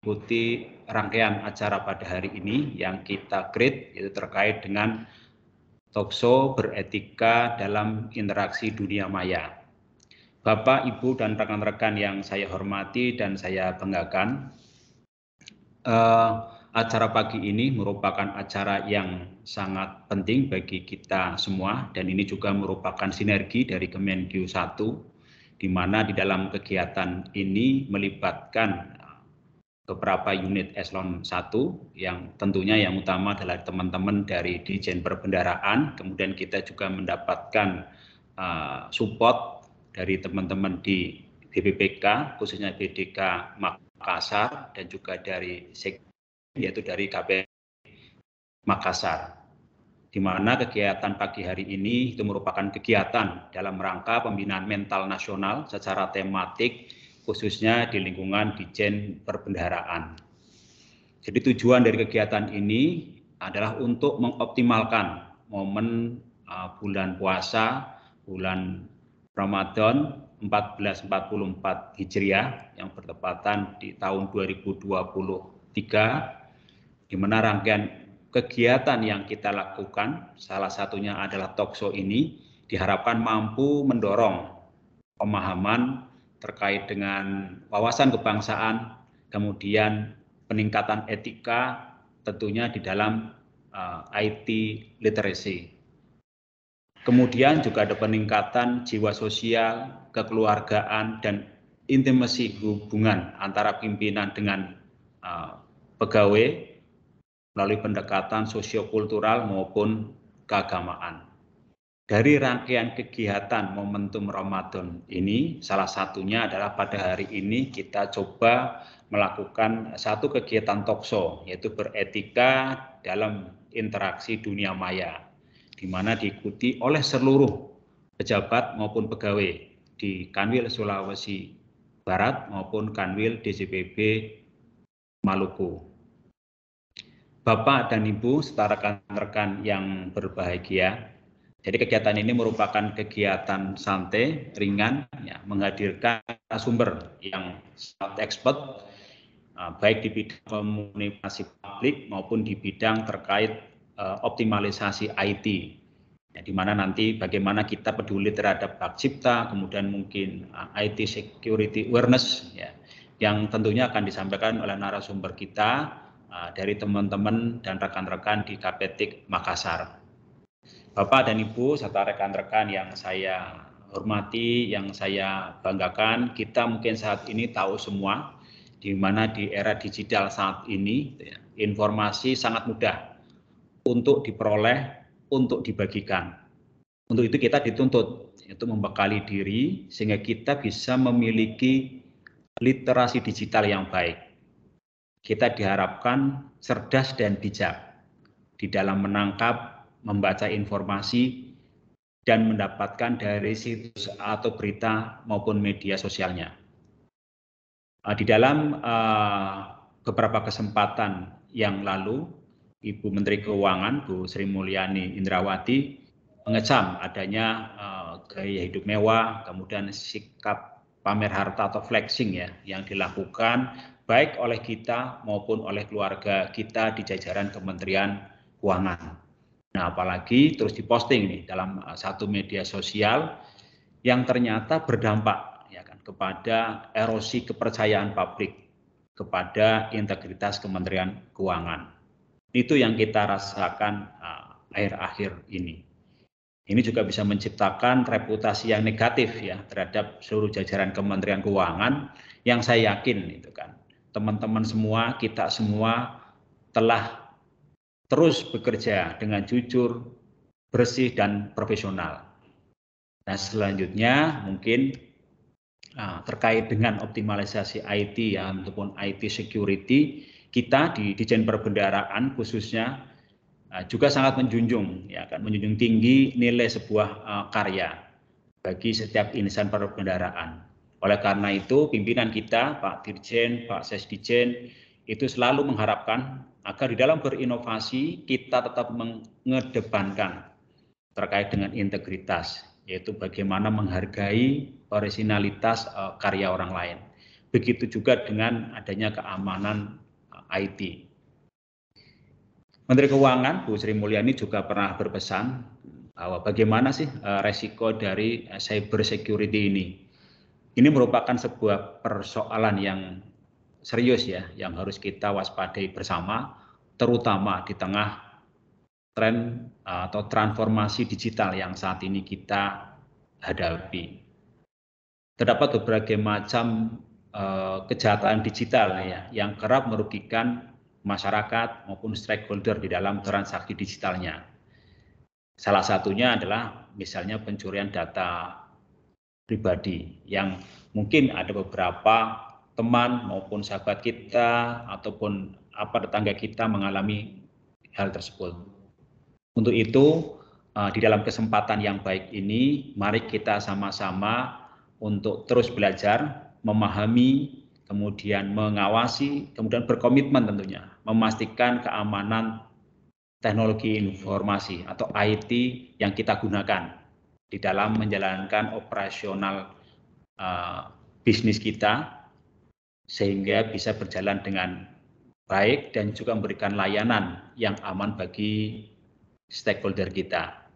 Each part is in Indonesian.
mengikuti rangkaian acara pada hari ini yang kita create, yaitu terkait dengan talkshow beretika dalam interaksi dunia maya. Bapak, Ibu, dan rekan-rekan yang saya hormati dan saya banggakan, acara pagi ini merupakan acara yang sangat penting bagi kita semua, dan ini juga merupakan sinergi dari Kemenkyu 1, di mana di dalam kegiatan ini melibatkan beberapa unit eselon 1 yang tentunya yang utama adalah teman-teman dari Ditjen Perbendaharaan, kemudian kita juga mendapatkan support dari teman-teman di BPPK, khususnya BDK Makassar, dan juga dari yaitu dari KP Makassar, di mana kegiatan pagi hari ini itu merupakan kegiatan dalam rangka pembinaan mental nasional secara tematik, khususnya di lingkungan Ditjen Perbendaharaan. Jadi tujuan dari kegiatan ini adalah untuk mengoptimalkan momen bulan puasa, bulan Ramadan 1444 Hijriah yang bertepatan di tahun 2023, di mana rangkaian kegiatan yang kita lakukan, salah satunya adalah talkshow ini, diharapkan mampu mendorong pemahaman terkait dengan wawasan kebangsaan, kemudian peningkatan etika tentunya di dalam IT literacy. Kemudian juga ada peningkatan jiwa sosial, kekeluargaan, dan intimasi hubungan antara pimpinan dengan pegawai melalui pendekatan sosiokultural maupun keagamaan. Dari rangkaian kegiatan momentum Ramadan ini, salah satunya adalah pada hari ini kita coba melakukan satu kegiatan talkshow, yaitu beretika dalam interaksi dunia maya, di mana diikuti oleh seluruh pejabat maupun pegawai di Kanwil Sulawesi Barat maupun Kanwil DJPB Maluku. Bapak dan Ibu serta rekan-rekan yang berbahagia, jadi kegiatan ini merupakan kegiatan santai, ringan, ya, menghadirkan sumber yang sangat expert, baik di bidang komunikasi publik maupun di bidang terkait optimalisasi IT, ya, di mana nanti bagaimana kita peduli terhadap hak cipta, kemudian mungkin IT security awareness, ya, yang tentunya akan disampaikan oleh narasumber kita dari teman-teman dan rekan-rekan di KPTIK Makassar. Bapak dan Ibu serta rekan-rekan yang saya hormati, yang saya banggakan, kita mungkin saat ini tahu semua di mana di era digital saat ini informasi sangat mudah untuk diperoleh, untuk dibagikan. Untuk itu kita dituntut yaitu membekali diri sehingga kita bisa memiliki literasi digital yang baik. Kita diharapkan cerdas dan bijak di dalam menangkap, membaca informasi, dan mendapatkan dari situs atau berita maupun media sosialnya. Di dalam beberapa kesempatan yang lalu, Ibu Menteri Keuangan, Bu Sri Mulyani Indrawati, mengecam adanya gaya hidup mewah, kemudian sikap pamer harta atau flexing, ya, yang dilakukan baik oleh kita maupun oleh keluarga kita di jajaran Kementerian Keuangan. Nah, apalagi terus diposting nih dalam satu media sosial yang ternyata berdampak, ya kan, kepada erosi kepercayaan publik kepada integritas Kementerian Keuangan. Itu yang kita rasakan akhir-akhir ini. Ini juga bisa menciptakan reputasi yang negatif, ya, terhadap seluruh jajaran Kementerian Keuangan, yang saya yakin itu kan teman-teman semua, kita semua telah terus bekerja dengan jujur, bersih, dan profesional. Nah, selanjutnya mungkin terkait dengan optimalisasi IT, ya, ataupun IT security, kita di Ditjen Perbendaharaan khususnya juga sangat menjunjung, ya kan, menjunjung tinggi nilai sebuah karya bagi setiap insan perbendaharaan. Oleh karena itu, pimpinan kita, Pak Dirjen, Pak Sesdijen, itu selalu mengharapkan agar di dalam berinovasi kita tetap mengedepankan terkait dengan integritas, yaitu bagaimana menghargai originalitas karya orang lain. Begitu juga dengan adanya keamanan IT. Menteri Keuangan Bu Sri Mulyani juga pernah berpesan bahwa bagaimana sih resiko dari cyber security ini. Ini merupakan sebuah persoalan yang serius ya, yang harus kita waspadai bersama, terutama di tengah tren atau transformasi digital yang saat ini kita hadapi. Terdapat berbagai macam kejahatan digital ya, yang kerap merugikan masyarakat maupun stakeholder di dalam transaksi digitalnya. Salah satunya adalah misalnya pencurian data pribadi yang mungkin ada beberapa teman maupun sahabat kita ataupun tetangga kita mengalami hal tersebut. Untuk itu, di dalam kesempatan yang baik ini, mari kita sama-sama untuk terus belajar, memahami, kemudian mengawasi, kemudian berkomitmen tentunya, memastikan keamanan teknologi informasi atau IT yang kita gunakan di dalam menjalankan operasional bisnis kita, sehingga bisa berjalan dengan baik dan juga memberikan layanan yang aman bagi stakeholder kita.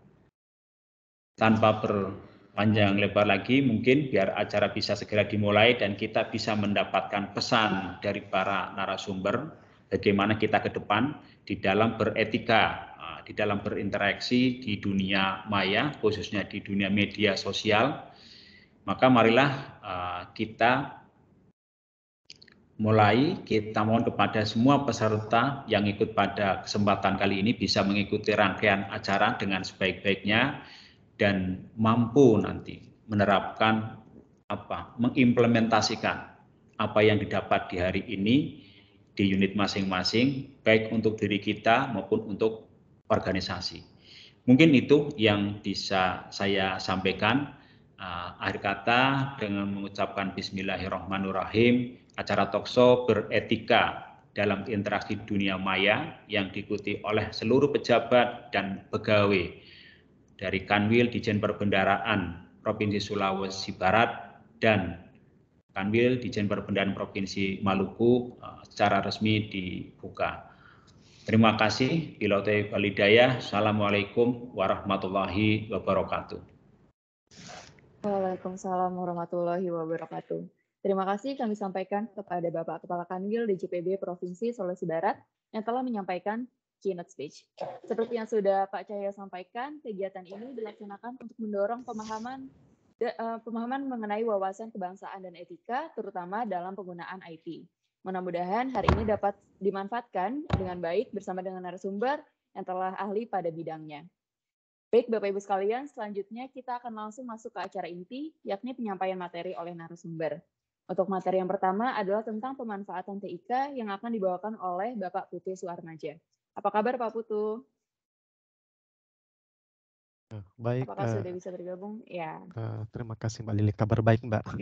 Tanpa berpanjang lebar lagi, mungkin biar acara bisa segera dimulai dan kita bisa mendapatkan pesan dari para narasumber bagaimana kita ke depan di dalam beretika, di dalam berinteraksi di dunia maya, khususnya di dunia media sosial. Maka marilah kita mulai. Kita mohon kepada semua peserta yang ikut pada kesempatan kali ini bisa mengikuti rangkaian acara dengan sebaik-baiknya dan mampu nanti menerapkan mengimplementasikan apa yang didapat di hari ini di unit masing-masing, baik untuk diri kita maupun untuk organisasi. Mungkin itu yang bisa saya sampaikan. Akhir kata dengan mengucapkan Bismillahirrahmanirrahim, acara Talkshow beretika dalam interaksi dunia maya yang diikuti oleh seluruh pejabat dan pegawai dari Kanwil Ditjen Perbendaharaan Provinsi Sulawesi Barat dan Kanwil Ditjen Perbendaharaan Provinsi Maluku secara resmi dibuka. Terima kasih. Bila taufiq wal hidayah. Assalamualaikum warahmatullahi wabarakatuh. Waalaikumsalam warahmatullahi wabarakatuh. Terima kasih kami sampaikan kepada Bapak Kepala Kanwil DJPB Provinsi Sulawesi Barat yang telah menyampaikan keynote speech. Seperti yang sudah Pak Cahyo sampaikan, kegiatan ini dilaksanakan untuk mendorong pemahaman mengenai wawasan kebangsaan dan etika, terutama dalam penggunaan IT. Mudah-mudahan hari ini dapat dimanfaatkan dengan baik bersama dengan narasumber yang telah ahli pada bidangnya. Baik Bapak Ibu sekalian, selanjutnya kita akan langsung masuk ke acara inti, yakni penyampaian materi oleh narasumber. Untuk materi yang pertama adalah tentang pemanfaatan TIK yang akan dibawakan oleh Bapak Putu Suarnaja. Apa kabar Pak Putu? Baik. Apakah sudah bisa bergabung? Ya. Terima kasih Mbak Lili. Kabar baik Mbak.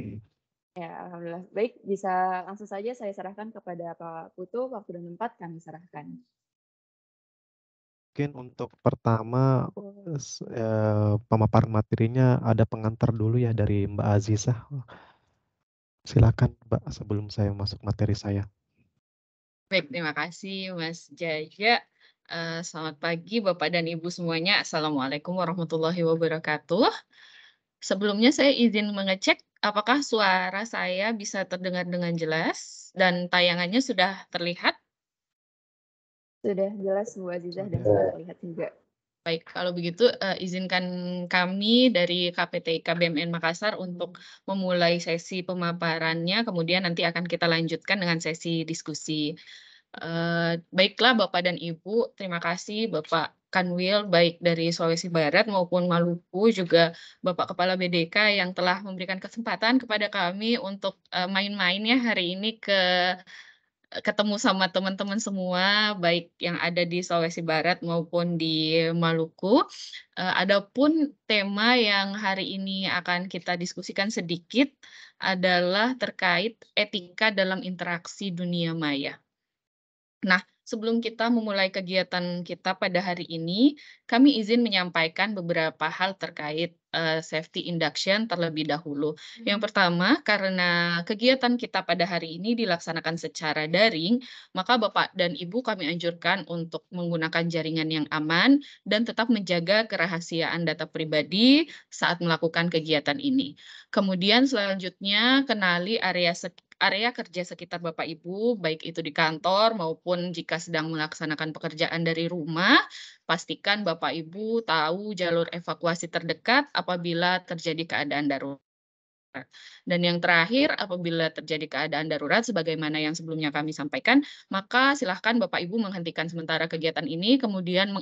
Ya, alhamdulillah. Baik, bisa langsung saja saya serahkan kepada Pak Putu. Waktu dan tempat kami serahkan. Mungkin untuk pertama pemaparan materinya ada pengantar dulu ya dari Mbak Azizah. Silakan Mbak sebelum saya masuk materi saya. Baik, terima kasih Mas Jaja. Selamat pagi Bapak dan Ibu semuanya. Assalamualaikum warahmatullahi wabarakatuh. Sebelumnya saya izin mengecek apakah suara saya bisa terdengar dengan jelas dan tayangannya sudah terlihat? Sudah jelas Bu Azizah dan sudah terlihat juga. Baik, kalau begitu izinkan kami dari KPTIK BMN Makassar untuk memulai sesi pemaparannya, kemudian nanti akan kita lanjutkan dengan sesi diskusi. Baiklah Bapak dan Ibu, terima kasih Bapak Kanwil baik dari Sulawesi Barat maupun Maluku, juga Bapak Kepala BDK yang telah memberikan kesempatan kepada kami untuk main-main ya hari ini ketemu sama teman-teman semua, baik yang ada di Sulawesi Barat maupun di Maluku. Adapun tema yang hari ini akan kita diskusikan sedikit adalah terkait etika dalam interaksi dunia maya. Nah, sebelum kita memulai kegiatan kita pada hari ini, kami izin menyampaikan beberapa hal terkait safety induction terlebih dahulu. Yang pertama, karena kegiatan kita pada hari ini dilaksanakan secara daring, maka Bapak dan Ibu kami anjurkan untuk menggunakan jaringan yang aman dan tetap menjaga kerahasiaan data pribadi saat melakukan kegiatan ini. Kemudian selanjutnya, kenali area kerja sekitar Bapak Ibu, baik itu di kantor maupun jika sedang melaksanakan pekerjaan dari rumah. Pastikan Bapak Ibu tahu jalur evakuasi terdekat apabila terjadi keadaan darurat. Dan yang terakhir, apabila terjadi keadaan darurat, sebagaimana yang sebelumnya kami sampaikan, maka silahkan Bapak Ibu menghentikan sementara kegiatan ini, kemudian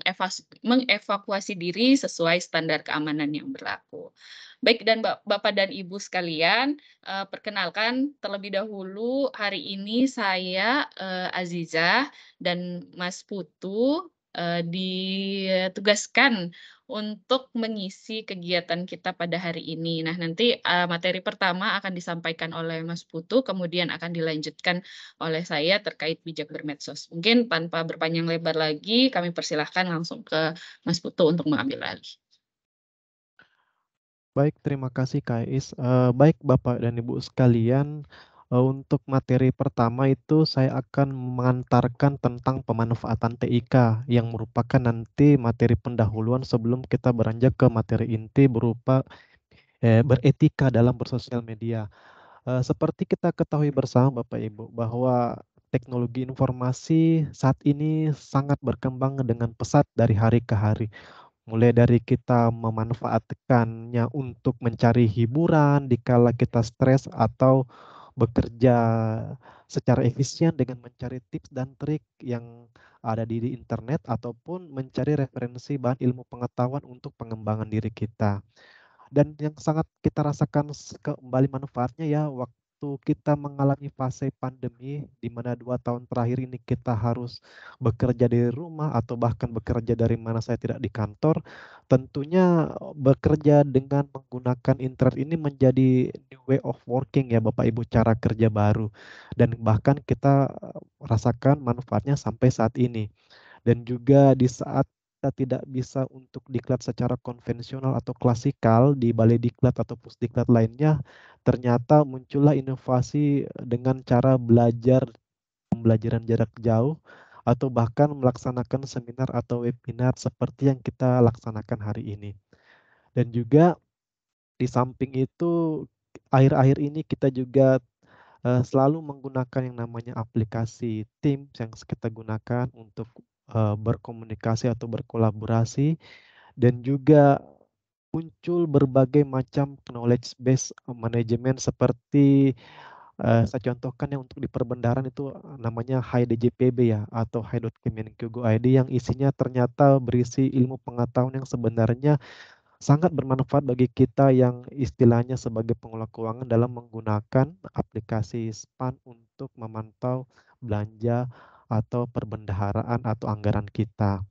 mengevakuasi diri sesuai standar keamanan yang berlaku. Baik, dan Bapak dan Ibu sekalian, perkenalkan terlebih dahulu hari ini saya Azizah dan Mas Putu ditugaskan untuk mengisi kegiatan kita pada hari ini. Nah, nanti materi pertama akan disampaikan oleh Mas Putu, kemudian akan dilanjutkan oleh saya terkait bijak bermedsos. Mungkin tanpa berpanjang lebar lagi, kami persilahkan langsung ke Mas Putu untuk mengambil alih. Baik, terima kasih Kak Is. Baik Bapak dan Ibu sekalian, untuk materi pertama itu saya akan mengantarkan tentang pemanfaatan TIK yang merupakan nanti materi pendahuluan sebelum kita beranjak ke materi inti berupa beretika dalam bersosial media. Seperti kita ketahui bersama Bapak Ibu bahwa teknologi informasi saat ini sangat berkembang dengan pesat dari hari ke hari. Mulai dari kita memanfaatkannya untuk mencari hiburan dikala kita stres atau bekerja secara efisien dengan mencari tips dan trik yang ada di internet ataupun mencari referensi bahan ilmu pengetahuan untuk pengembangan diri kita. Dan yang sangat kita rasakan kembali manfaatnya ya waktu kita mengalami fase pandemi di mana 2 tahun terakhir ini kita harus bekerja dari rumah atau bahkan bekerja dari mana saya tidak di kantor. Tentunya bekerja dengan menggunakan internet ini menjadi new way of working ya Bapak Ibu, cara kerja baru. Dan bahkan kita rasakan manfaatnya sampai saat ini. Dan juga di saat kita tidak bisa untuk diklat secara konvensional atau klasikal di balai diklat atau pusdiklat lainnya, ternyata muncullah inovasi dengan cara belajar pembelajaran jarak jauh atau bahkan melaksanakan seminar atau webinar seperti yang kita laksanakan hari ini. Dan juga di samping itu akhir-akhir ini kita juga selalu menggunakan yang namanya aplikasi Teams yang kita gunakan untuk berkomunikasi atau berkolaborasi, dan juga muncul berbagai macam knowledge base management seperti saya contohkan yang untuk di perbendaharaan itu namanya HiDJPB ya atau Hi.Kemenq.Go.id yang isinya ternyata berisi ilmu pengetahuan yang sebenarnya sangat bermanfaat bagi kita yang istilahnya sebagai pengelola keuangan dalam menggunakan aplikasi SPAN untuk memantau belanja atau perbendaharaan atau anggaran kita.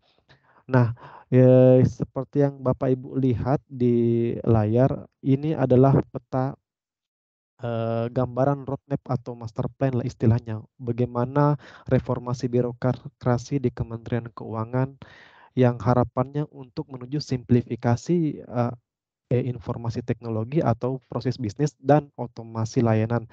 Nah, seperti yang Bapak Ibu lihat di layar, ini adalah peta gambaran roadmap atau master plan lah istilahnya. Bagaimana reformasi birokrasi di Kementerian Keuangan yang harapannya untuk menuju simplifikasi informasi teknologi atau proses bisnis dan otomasi layanan.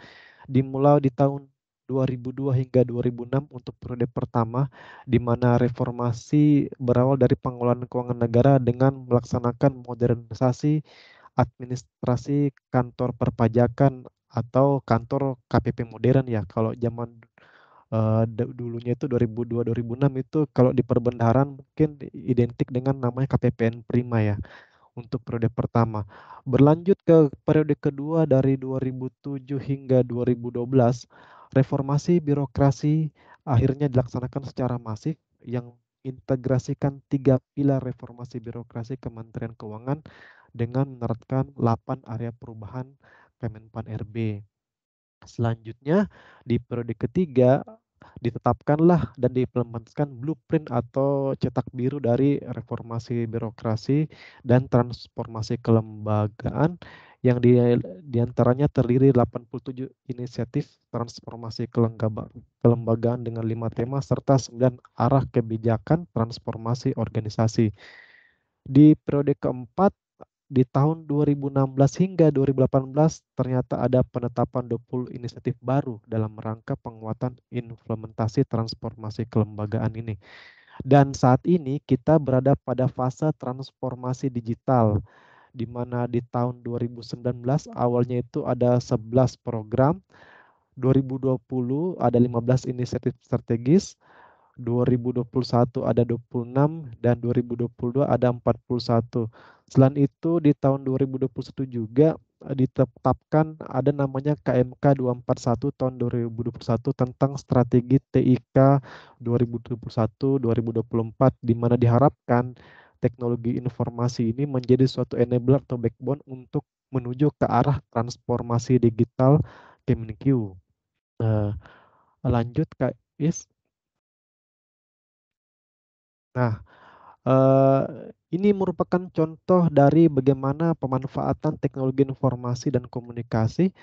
Dimulai di tahun 2002 hingga 2006 untuk periode pertama, di mana reformasi berawal dari pengelolaan keuangan negara dengan melaksanakan modernisasi administrasi kantor perpajakan atau kantor KPP modern ya. Kalau zaman dulunya itu 2002-2006 itu kalau di perbendaharaan mungkin identik dengan namanya KPPN Prima ya untuk periode pertama. Berlanjut ke periode kedua dari 2007 hingga 2012, reformasi birokrasi akhirnya dilaksanakan secara masif yang integrasikan 3 pilar reformasi birokrasi Kementerian Keuangan dengan menerapkan 8 area perubahan Kemenpan RB. Selanjutnya di periode ketiga ditetapkanlah dan diimplementasikan blueprint atau cetak biru dari reformasi birokrasi dan transformasi kelembagaan yang diantaranya terdiri 87 inisiatif transformasi kelembagaan dengan 5 tema serta 9 arah kebijakan transformasi organisasi. Di periode keempat, di tahun 2016 hingga 2018 ternyata ada penetapan 20 inisiatif baru dalam rangka penguatan implementasi transformasi kelembagaan ini. Dan saat ini kita berada pada fase transformasi digital, di mana di tahun 2019 awalnya itu ada 11 program, 2020 ada 15 inisiatif strategis, 2021 ada 26 dan 2022 ada 41. Selain itu di tahun 2021 juga ditetapkan ada namanya KMK 241 tahun 2021 tentang strategi TIK 2021-2024 di mana diharapkan teknologi informasi ini menjadi suatu enabler atau backbone untuk menuju ke arah transformasi digital Kemenq. Lanjut Kak Is. Nah, ini merupakan contoh dari bagaimana pemanfaatan teknologi informasi dan komunikasi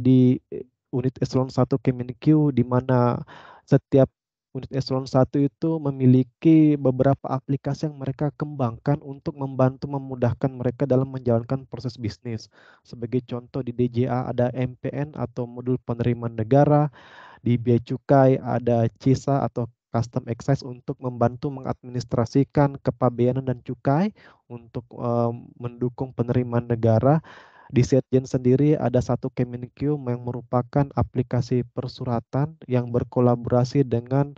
di unit eselon 1 Kemenq, di mana setiap unit eselon 1 itu memiliki beberapa aplikasi yang mereka kembangkan untuk membantu memudahkan mereka dalam menjalankan proses bisnis. Sebagai contoh di DJA ada MPN atau modul penerimaan negara, di Bea Cukai ada CISA atau Custom Excise untuk membantu mengadministrasikan kepabeanan dan cukai untuk mendukung penerimaan negara. Di Setjen sendiri ada satu Kemenq yang merupakan aplikasi persuratan yang berkolaborasi dengan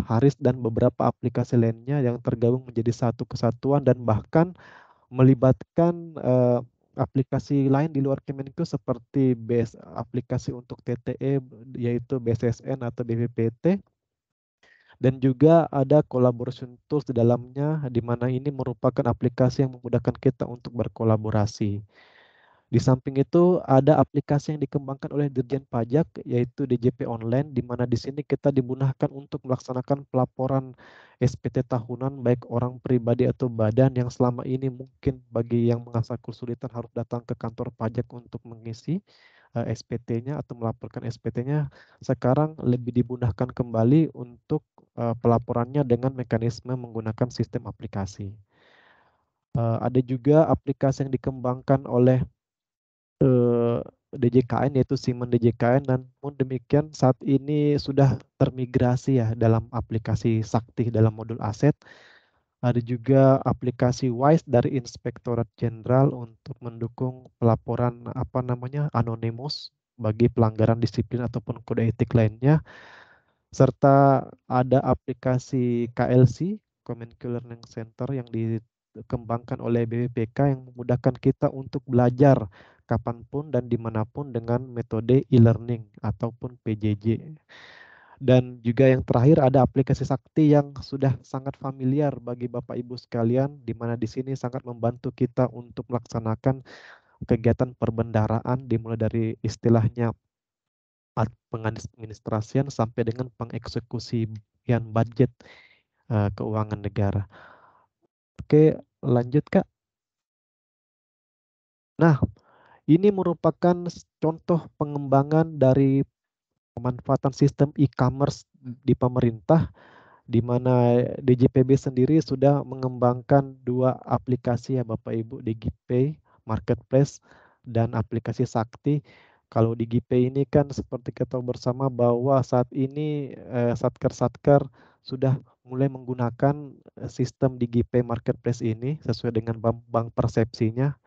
Haris dan beberapa aplikasi lainnya yang tergabung menjadi satu kesatuan dan bahkan melibatkan aplikasi lain di luar Kemenq seperti aplikasi untuk TTE yaitu BSSN atau BPPT, dan juga ada collaboration tools di dalamnya di mana ini merupakan aplikasi yang memudahkan kita untuk berkolaborasi. Di samping itu ada aplikasi yang dikembangkan oleh Dirjen Pajak yaitu DJP Online, di mana di sini kita dimudahkan untuk melaksanakan pelaporan SPT tahunan baik orang pribadi atau badan yang selama ini mungkin bagi yang merasa kesulitan harus datang ke kantor pajak untuk mengisi SPT-nya atau melaporkan SPT-nya. Sekarang lebih dimudahkan kembali untuk pelaporannya dengan mekanisme menggunakan sistem aplikasi. Ada juga aplikasi yang dikembangkan oleh DJKN yaitu Siemens DJKN, namun demikian saat ini sudah termigrasi ya dalam aplikasi Sakti dalam modul aset. Ada juga aplikasi WISE dari Inspektorat Jenderal untuk mendukung pelaporan anonymous bagi pelanggaran disiplin ataupun kode etik lainnya. Serta ada aplikasi KLC, Kemenq Learning Center, yang dikembangkan oleh BPPK yang memudahkan kita untuk belajar kapanpun dan dimanapun dengan metode e-learning ataupun PJJ. Dan juga yang terakhir ada aplikasi Sakti yang sudah sangat familiar bagi Bapak Ibu sekalian, di mana di sini sangat membantu kita untuk melaksanakan kegiatan perbendaharaan dimulai dari istilahnya pengadministrasian sampai dengan pengeksekusian budget keuangan negara. Oke, lanjut Kak. Nah, ini merupakan contoh pengembangan dari pemanfaatan sistem e-commerce di pemerintah, di mana DJPB sendiri sudah mengembangkan 2 aplikasi ya Bapak Ibu, DigiPay Marketplace dan aplikasi Sakti. Kalau DigiPay ini kan seperti kita tahu bersama bahwa saat ini satker-satker sudah mulai menggunakan sistem DigiPay Marketplace ini sesuai dengan bank persepsinya.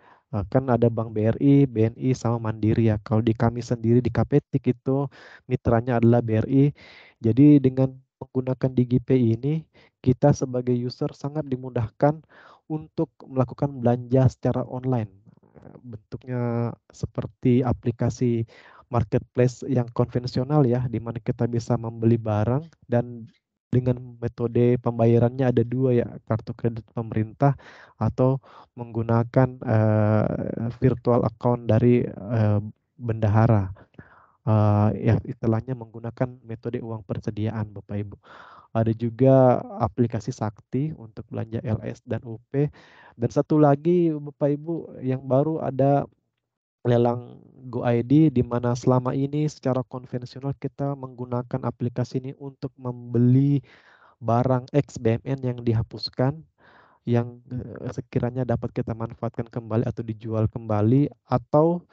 Kan ada Bank BRI, BNI, sama Mandiri ya. Kalau di kami sendiri di KPTIK itu mitranya adalah BRI. Jadi dengan menggunakan DigiPay ini, kita sebagai user sangat dimudahkan untuk melakukan belanja secara online. Bentuknya seperti aplikasi marketplace yang konvensional ya, di mana kita bisa membeli barang dan dengan metode pembayarannya ada 2 ya, kartu kredit pemerintah atau menggunakan virtual account dari bendahara. Ya istilahnya menggunakan metode uang persediaan Bapak Ibu. Ada juga aplikasi Sakti untuk belanja LS dan UP. Dan satu lagi Bapak Ibu yang baru ada lelang GoID, di mana selama ini secara konvensional kita menggunakan aplikasi ini untuk membeli barang X BMN yang dihapuskan, yang sekiranya dapat kita manfaatkan kembali atau dijual kembali, atau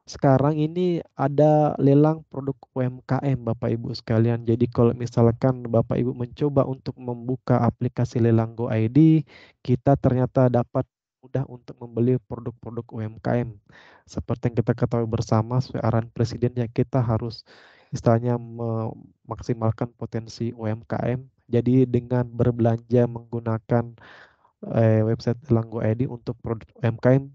sekarang ini ada lelang produk UMKM Bapak Ibu sekalian. Jadi kalau misalkan Bapak Ibu mencoba untuk membuka aplikasi lelang GoID, kita ternyata dapat mudah untuk membeli produk-produk UMKM. Seperti yang kita ketahui bersama, sesuai arahan Presiden, ya kita harus istilahnya memaksimalkan potensi UMKM. Jadi dengan berbelanja menggunakan website lelang GoID untuk produk UMKM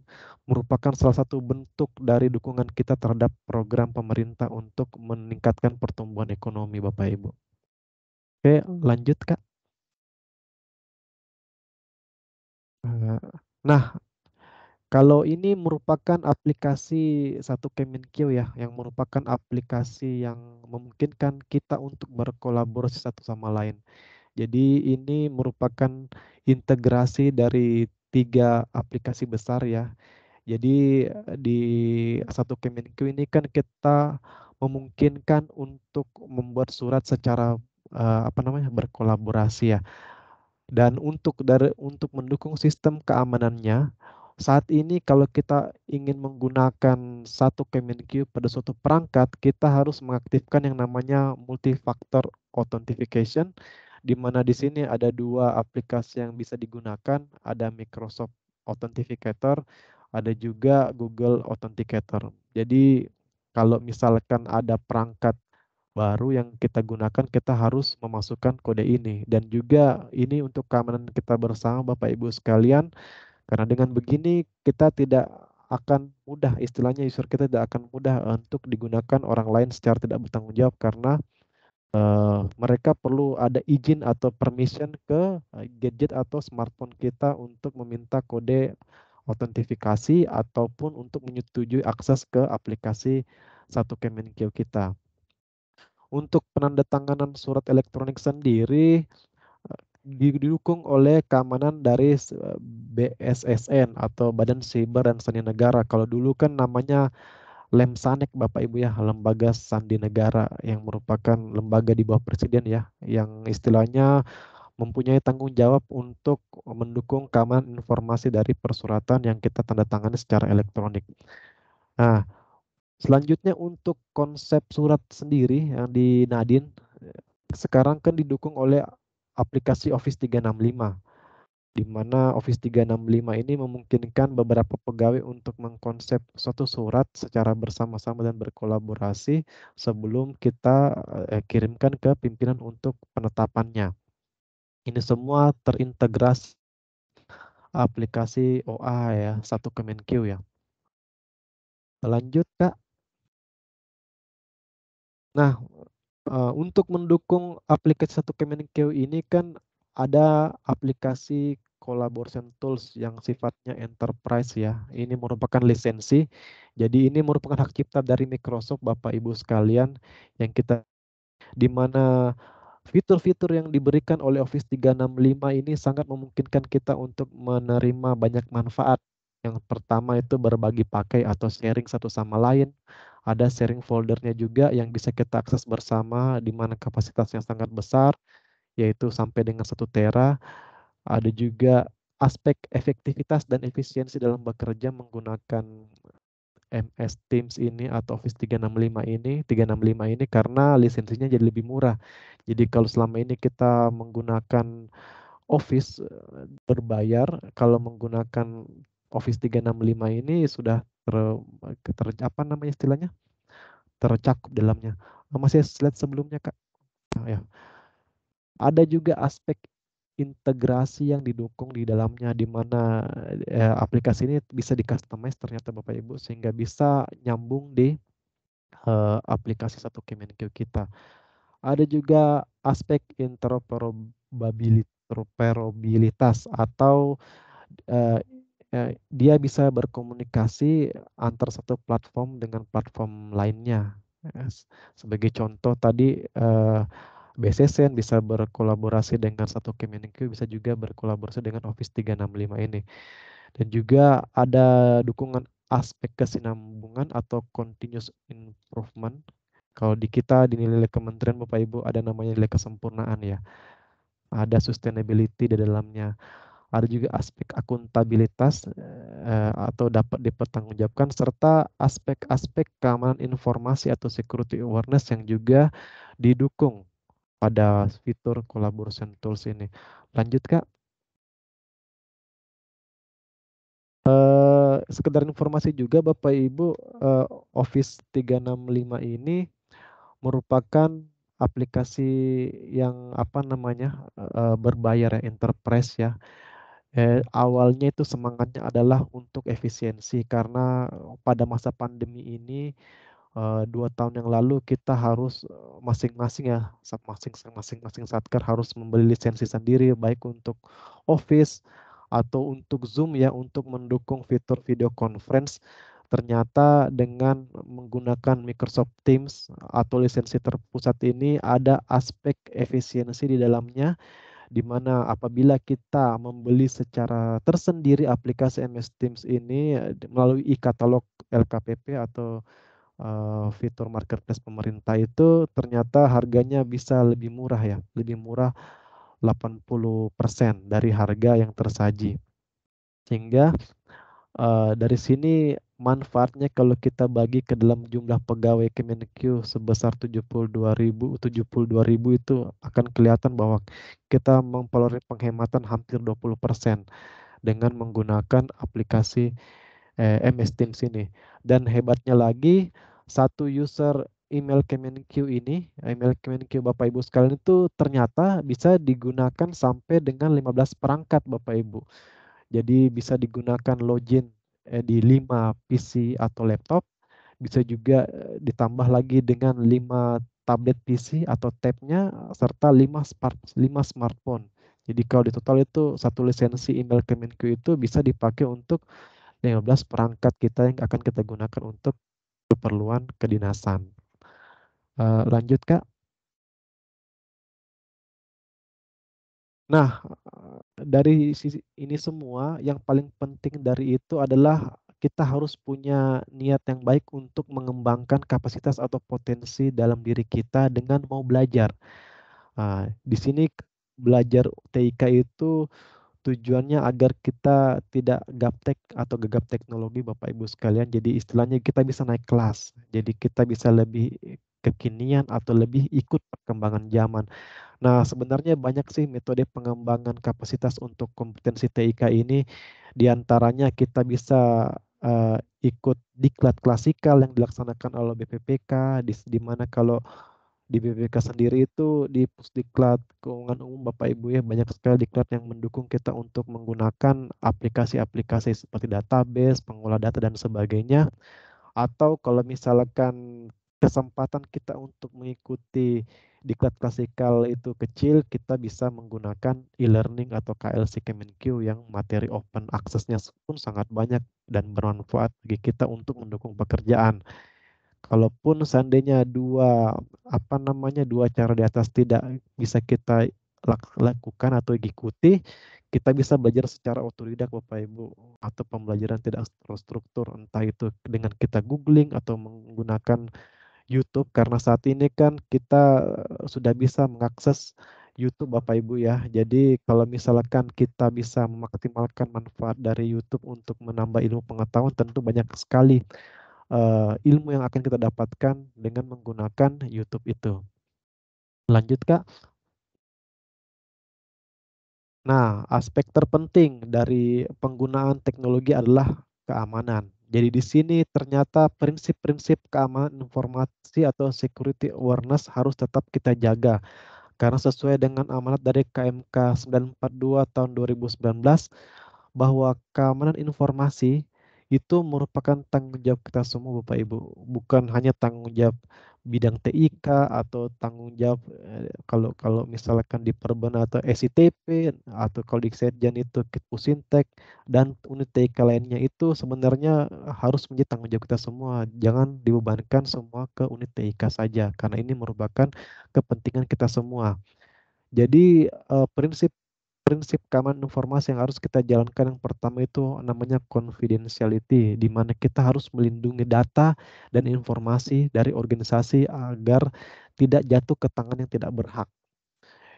merupakan salah satu bentuk dari dukungan kita terhadap program pemerintah untuk meningkatkan pertumbuhan ekonomi, Bapak Ibu. Oke, lanjut Kak. Nah, kalau ini merupakan aplikasi satu Kemenkeu ya, yang merupakan aplikasi yang memungkinkan kita untuk berkolaborasi satu sama lain. Jadi ini merupakan integrasi dari 3 aplikasi besar ya. Jadi di satu Kemenkeu ini kan kita memungkinkan untuk membuat surat secara berkolaborasi ya. Dan untuk mendukung sistem keamanannya, saat ini kalau kita ingin menggunakan satu Kemenkeu pada suatu perangkat, kita harus mengaktifkan yang namanya multi-factor authentication, di mana di sini ada 2 aplikasi yang bisa digunakan, ada Microsoft Authenticator, ada juga Google Authenticator. Jadi kalau misalkan ada perangkat baru yang kita gunakan, kita harus memasukkan kode ini. Dan juga ini untuk keamanan kita bersama Bapak Ibu sekalian, karena dengan begini kita tidak akan mudah, istilahnya user kita tidak akan mudah untuk digunakan orang lain secara tidak bertanggung jawab, karena mereka perlu ada izin atau permission ke gadget atau smartphone kita untuk meminta kode autentifikasi ataupun untuk menyetujui akses ke aplikasi satu Kemenkeu kita. Untuk penandatanganan surat elektronik sendiri didukung oleh keamanan dari BSSN atau Badan Siber dan Sandi Negara. Kalau dulu kan namanya Lemsanek Bapak Ibu ya, Lembaga Sandi Negara, yang merupakan lembaga di bawah Presiden ya, yang istilahnya mempunyai tanggung jawab untuk mendukung keamanan informasi dari persuratan yang kita tanda tangani secara elektronik. Nah, selanjutnya untuk konsep surat sendiri yang di Nadine, sekarang kan didukung oleh aplikasi Office 365, di mana Office 365 ini memungkinkan beberapa pegawai untuk mengkonsep suatu surat secara bersama-sama dan berkolaborasi sebelum kita kirimkan ke pimpinan untuk penetapannya. Ini semua terintegrasi aplikasi OA ya, satu Kemenkeu ya. Lanjut Kak. Nah, untuk mendukung aplikasi satu Kemenkeu ini kan ada aplikasi collaboration tools yang sifatnya enterprise ya. Ini merupakan lisensi. Jadi ini merupakan hak cipta dari Microsoft Bapak Ibu sekalian, yang kita di mana fitur-fitur yang diberikan oleh Office 365 ini sangat memungkinkan kita untuk menerima banyak manfaat. Yang pertama itu berbagi pakai atau sharing satu sama lain. Ada sharing foldernya juga yang bisa kita akses bersama, di mana kapasitasnya sangat besar, yaitu sampai dengan 1 tera. Ada juga aspek efektivitas dan efisiensi dalam bekerja menggunakan MS Teams ini atau Office 365 ini karena lisensinya jadi lebih murah. Jadi kalau selama ini kita menggunakan Office berbayar, kalau menggunakan Office 365 ini sudah tercakup dalamnya. Masih slide sebelumnya Kak. Nah, ya. Ada juga aspek integrasi yang didukung di dalamnya, di mana aplikasi ini bisa di-customize ternyata Bapak Ibu, sehingga bisa nyambung di aplikasi satu Kemenkeu kita. Ada juga aspek interoperabilitas atau dia bisa berkomunikasi antar satu platform dengan platform lainnya. Sebagai contoh tadi BSSN bisa berkolaborasi dengan satu Kemenkeu, bisa juga berkolaborasi dengan Office 365 ini. Dan juga ada dukungan aspek kesinambungan atau continuous improvement. Kalau di kita di nilai kementerian Bapak Ibu ada namanya nilai kesempurnaan ya. Ada sustainability di dalamnya. Ada juga aspek akuntabilitas atau dapat dipertanggungjawabkan serta aspek-aspek keamanan informasi atau security awareness yang juga didukung pada fitur collaboration tools ini. Lanjut Kak. Sekedar informasi juga Bapak Ibu, Office 365 ini merupakan aplikasi yang berbayar ya, enterprise ya. Awalnya itu semangatnya adalah untuk efisiensi karena pada masa pandemi ini 2 tahun yang lalu kita harus masing-masing ya, masing-masing satker harus membeli lisensi sendiri baik untuk Office atau untuk Zoom ya untuk mendukung fitur video conference. Ternyata dengan menggunakan Microsoft Teams atau lisensi terpusat ini ada aspek efisiensi di dalamnya, di mana apabila kita membeli secara tersendiri aplikasi MS Teams ini melalui e-katalog LKPP atau fitur marketplace pemerintah itu ternyata harganya bisa lebih murah ya, lebih murah 80% dari harga yang tersaji. Sehingga dari sini manfaatnya kalau kita bagi ke dalam jumlah pegawai Kemenkyu sebesar 72.000 itu akan kelihatan bahwa kita memperoleh penghematan hampir 20% dengan menggunakan aplikasi MS Teams ini. Dan hebatnya lagi, satu user email Kemenkyu ini, email Kemenkyu Bapak Ibu sekalian itu ternyata bisa digunakan sampai dengan 15 perangkat Bapak Ibu. Jadi bisa digunakan login di 5 PC atau laptop, bisa juga ditambah lagi dengan 5 tablet PC atau tabnya serta 5 smartphone. Jadi kalau di total itu satu lisensi email Kemenkyu itu bisa dipakai untuk 15 perangkat kita yang akan kita gunakan untuk keperluan kedinasan. Lanjut Kak. Nah, dari sisi ini semua yang paling penting dari itu adalah kita harus punya niat yang baik untuk mengembangkan kapasitas atau potensi dalam diri kita dengan mau belajar. Di sini belajar TIK itu tujuannya agar kita tidak gaptek atau gegap teknologi Bapak Ibu sekalian. Jadi istilahnya kita bisa naik kelas. Jadi kita bisa lebih kekinian atau lebih ikut perkembangan zaman. Nah, sebenarnya banyak sih metode pengembangan kapasitas untuk kompetensi TIK ini. Di antaranya kita bisa ikut diklat klasikal yang dilaksanakan oleh BPPK, di mana kalau di BPK sendiri itu di Pusdiklat Keuangan Umum Bapak Ibu ya banyak sekali diklat yang mendukung kita untuk menggunakan aplikasi-aplikasi seperti database, pengolah data dan sebagainya. Atau kalau misalkan kesempatan kita untuk mengikuti diklat klasikal itu kecil, kita bisa menggunakan e-learning atau KLC Kemenkyu yang materi open access-nya pun sangat banyak dan bermanfaat bagi kita untuk mendukung pekerjaan. Kalaupun seandainya dua cara di atas tidak bisa kita lakukan atau ikuti, kita bisa belajar secara otodidak Bapak Ibu atau pembelajaran tidak terstruktur, entah itu dengan kita googling atau menggunakan YouTube karena saat ini kan kita sudah bisa mengakses YouTube Bapak Ibu ya. Jadi kalau misalkan kita bisa memaksimalkan manfaat dari YouTube untuk menambah ilmu pengetahuan, tentu banyak sekali ilmu yang akan kita dapatkan dengan menggunakan YouTube itu. Lanjut Kak. Nah, aspek terpenting dari penggunaan teknologi adalah keamanan. Jadi di sini ternyata prinsip-prinsip keamanan informasi atau security awareness harus tetap kita jaga. Karena sesuai dengan amanat dari KMK 942 tahun 2019 bahwa keamanan informasi itu merupakan tanggung jawab kita semua Bapak Ibu, bukan hanya tanggung jawab bidang TIK atau tanggung jawab kalau misalkan di Perben atau SITP atau kalau di Setjen itu Pusintek dan unit TIK lainnya itu sebenarnya harus menjadi tanggung jawab kita semua. Jangan dibebankan semua ke unit TIK saja karena ini merupakan kepentingan kita semua. Jadi prinsip prinsip keamanan informasi yang harus kita jalankan yang pertama itu namanya confidentiality, di mana kita harus melindungi data dan informasi dari organisasi agar tidak jatuh ke tangan yang tidak berhak.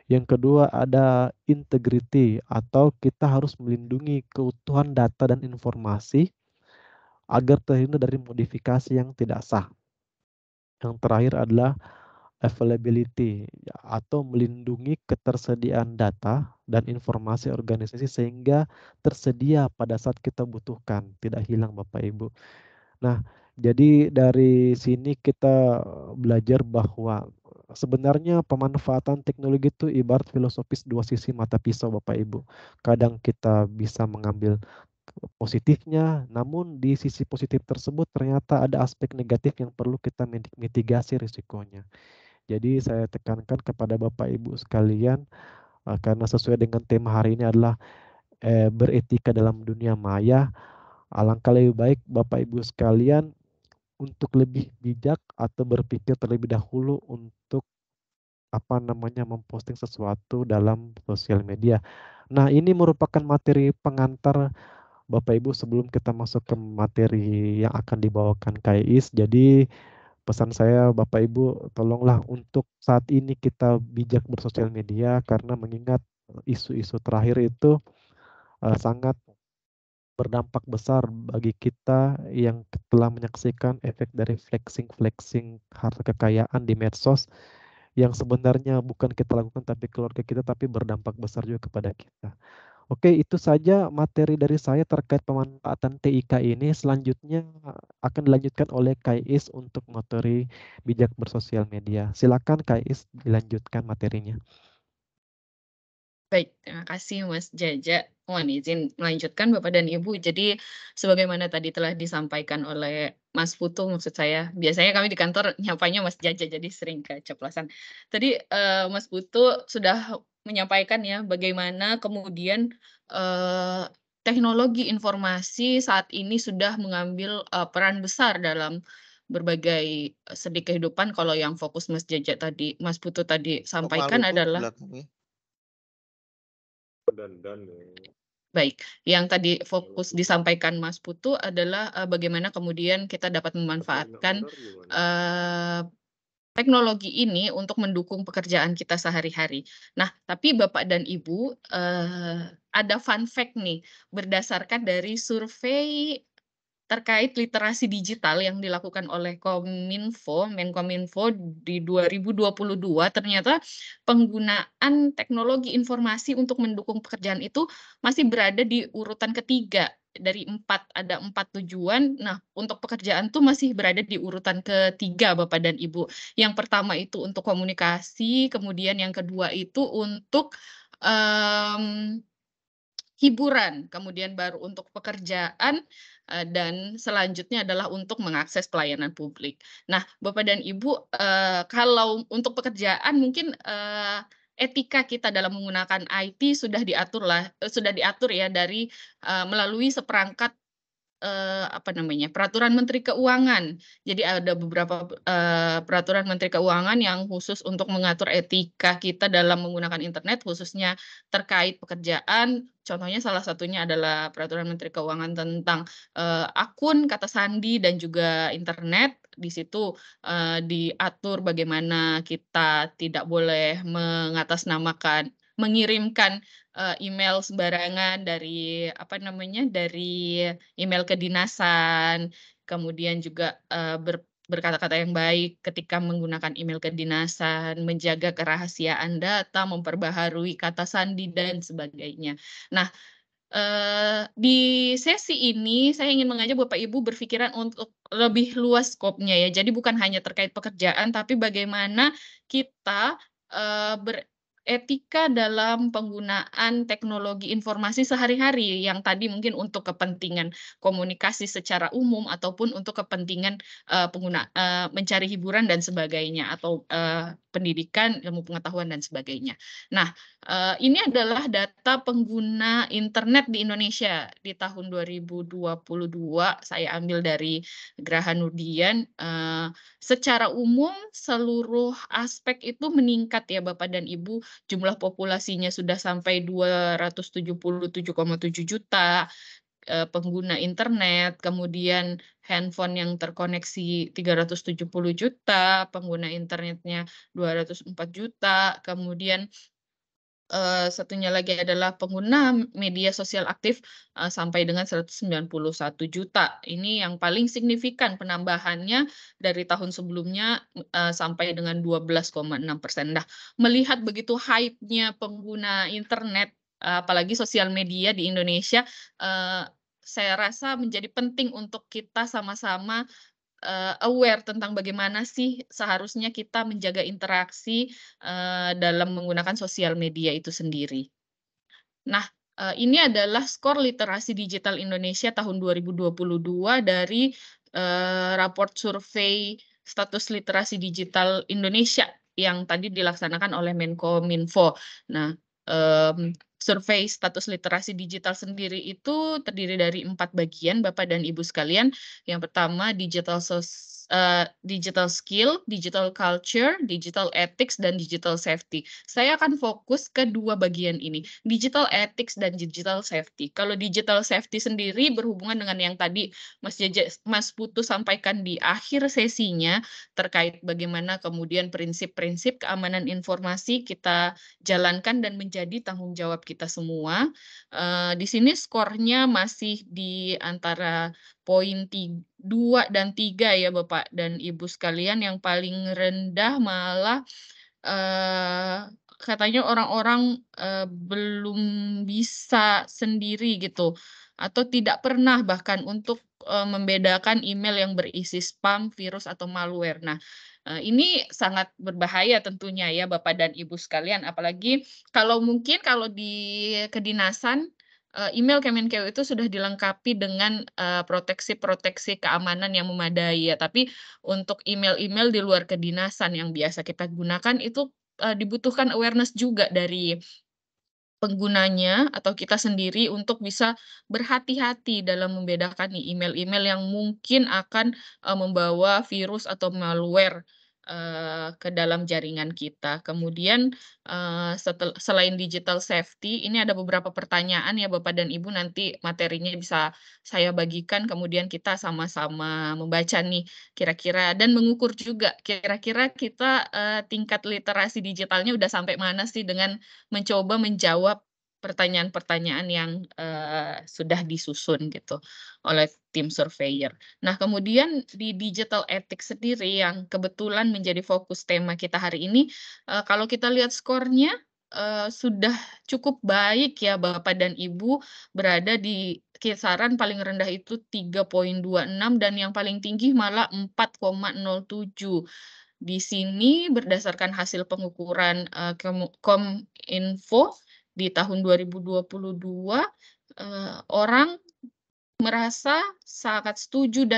Yang kedua ada integrity, atau kita harus melindungi keutuhan data dan informasi agar terhindar dari modifikasi yang tidak sah. Yang terakhir adalah availability, atau melindungi ketersediaan data dan informasi organisasi sehingga tersedia pada saat kita butuhkan, tidak hilang Bapak Ibu. Nah, jadi dari sini kita belajar bahwa sebenarnya pemanfaatan teknologi itu ibarat filosofis dua sisi mata pisau Bapak Ibu. Kadang kita bisa mengambil positifnya, namun di sisi positif tersebut ternyata ada aspek negatif yang perlu kita mitigasi risikonya. Jadi saya tekankan kepada Bapak Ibu sekalian, karena sesuai dengan tema hari ini adalah beretika dalam dunia maya, alangkah lebih baik Bapak Ibu sekalian untuk lebih bijak atau berpikir terlebih dahulu untuk memposting sesuatu dalam sosial media. Nah, ini merupakan materi pengantar Bapak Ibu sebelum kita masuk ke materi yang akan dibawakan KAIS. Jadi pesan saya Bapak Ibu, tolonglah untuk saat ini kita bijak bersosial media, karena mengingat isu-isu terakhir itu sangat berdampak besar bagi kita yang telah menyaksikan efek dari flexing harta kekayaan di medsos yang sebenarnya bukan kita lakukan tapi keluarga kita, tapi berdampak besar juga kepada kita. Oke, itu saja materi dari saya terkait pemanfaatan TIK ini. Selanjutnya akan dilanjutkan oleh KAIS untuk materi bijak bersosial media. Silakan KAIS dilanjutkan materinya. Baik, terima kasih Mas Jaja. Mohon izin melanjutkan Bapak dan Ibu. Jadi sebagaimana tadi telah disampaikan oleh Mas Putu, maksud saya, biasanya kami di kantor nyapanya Mas Jaja, jadi sering keceplosan. Tadi Mas Putu sudah menyampaikan ya bagaimana kemudian teknologi informasi saat ini sudah mengambil peran besar dalam berbagai segi kehidupan. Kalau yang fokus Mas Jaja tadi, Mas Putu tadi sampaikan adalah baik, yang tadi fokus disampaikan Mas Putu adalah bagaimana kemudian kita dapat memanfaatkan teknologi ini untuk mendukung pekerjaan kita sehari-hari. Nah, tapi Bapak dan Ibu, ada fun fact nih, berdasarkan dari survei terkait literasi digital yang dilakukan oleh Menkominfo di 2022, ternyata penggunaan teknologi informasi untuk mendukung pekerjaan itu masih berada di urutan ketiga dari 4, ada 4 tujuan. Nah, untuk pekerjaan tuh masih berada di urutan ketiga Bapak dan Ibu. Yang pertama itu untuk komunikasi, kemudian yang kedua itu untuk hiburan, kemudian baru untuk pekerjaan, dan selanjutnya adalah untuk mengakses pelayanan publik. Nah, Bapak dan Ibu, kalau untuk pekerjaan mungkin, etika kita dalam menggunakan IT sudah diatur ya dari, melalui seperangkat peraturan Menteri Keuangan. Jadi ada beberapa peraturan Menteri Keuangan yang khusus untuk mengatur etika kita dalam menggunakan internet, khususnya terkait pekerjaan. Contohnya salah satunya adalah peraturan Menteri Keuangan tentang akun, kata sandi, dan juga internet. Di situ diatur bagaimana kita tidak boleh mengirimkan email sembarangan dari dari email kedinasan, kemudian juga berkata-kata yang baik ketika menggunakan email kedinasan, menjaga kerahasiaan data, memperbaharui kata sandi, dan sebagainya. Nah, di sesi ini saya ingin mengajak Bapak Ibu berpikiran untuk lebih luas skopnya ya. Jadi bukan hanya terkait pekerjaan, tapi bagaimana kita beretika dalam penggunaan teknologi informasi sehari-hari, yang tadi mungkin untuk kepentingan komunikasi secara umum ataupun untuk kepentingan mencari hiburan dan sebagainya, atau pendidikan, ilmu pengetahuan dan sebagainya. Nah, ini adalah data pengguna internet di Indonesia di tahun 2022. Saya ambil dari Graha Nurdian. Secara umum seluruh aspek itu meningkat ya Bapak dan Ibu. jumlah populasinya sudah sampai 277,7 juta pengguna internet, kemudian handphone yang terkoneksi 370 juta, pengguna internetnya 204 juta, kemudian satunya lagi adalah pengguna media sosial aktif sampai dengan 191 juta. Ini yang paling signifikan penambahannya dari tahun sebelumnya sampai dengan 12,6%. Nah, melihat begitu hype-nya pengguna internet, apalagi sosial media di Indonesia, saya rasa menjadi penting untuk kita sama-sama aware tentang bagaimana sih seharusnya kita menjaga interaksi dalam menggunakan sosial media itu sendiri. Nah, ini adalah skor literasi digital Indonesia tahun 2022 dari raport survei status literasi digital Indonesia yang tadi dilaksanakan oleh Menkominfo. Nah, survei status literasi digital sendiri itu terdiri dari 4 bagian, Bapak dan Ibu sekalian. Yang pertama digital skill, digital culture, digital ethics, dan digital safety. Saya akan fokus ke 2 bagian ini, digital ethics dan digital safety. Kalau digital safety sendiri berhubungan dengan yang tadi Mas Putu sampaikan di akhir sesinya, terkait bagaimana kemudian prinsip-prinsip keamanan informasi kita jalankan dan menjadi tanggung jawab kita semua. Di sini skornya masih di antara poin 2 dan 3 ya Bapak dan Ibu sekalian, yang paling rendah malah katanya orang-orang belum bisa sendiri gitu, atau tidak pernah bahkan untuk membedakan email yang berisi spam, virus, atau malware. Nah, ini sangat berbahaya tentunya ya Bapak dan Ibu sekalian, apalagi kalau mungkin kalau di kedinasan, email Kemenkeu itu sudah dilengkapi dengan proteksi-proteksi keamanan yang memadai ya, tapi untuk email-email di luar kedinasan yang biasa kita gunakan itu dibutuhkan awareness juga dari penggunanya atau kita sendiri untuk bisa berhati-hati dalam membedakan nih email-email yang mungkin akan membawa virus atau malware ke dalam jaringan kita. Kemudian selain digital safety, ini ada beberapa pertanyaan ya Bapak dan Ibu, nanti materinya bisa saya bagikan, kemudian kita sama-sama membaca nih kira-kira dan mengukur juga kira-kira kita tingkat literasi digitalnya udah sampai mana sih dengan mencoba menjawab pertanyaan-pertanyaan yang sudah disusun gitu oleh tim surveyor. Nah, kemudian di digital ethics sendiri yang kebetulan menjadi fokus tema kita hari ini, kalau kita lihat skornya sudah cukup baik ya Bapak dan Ibu, berada di kisaran paling rendah itu 3,26 dan yang paling tinggi malah 4,07. Di sini berdasarkan hasil pengukuran Kominfo di tahun 2022, orang merasa sangat setuju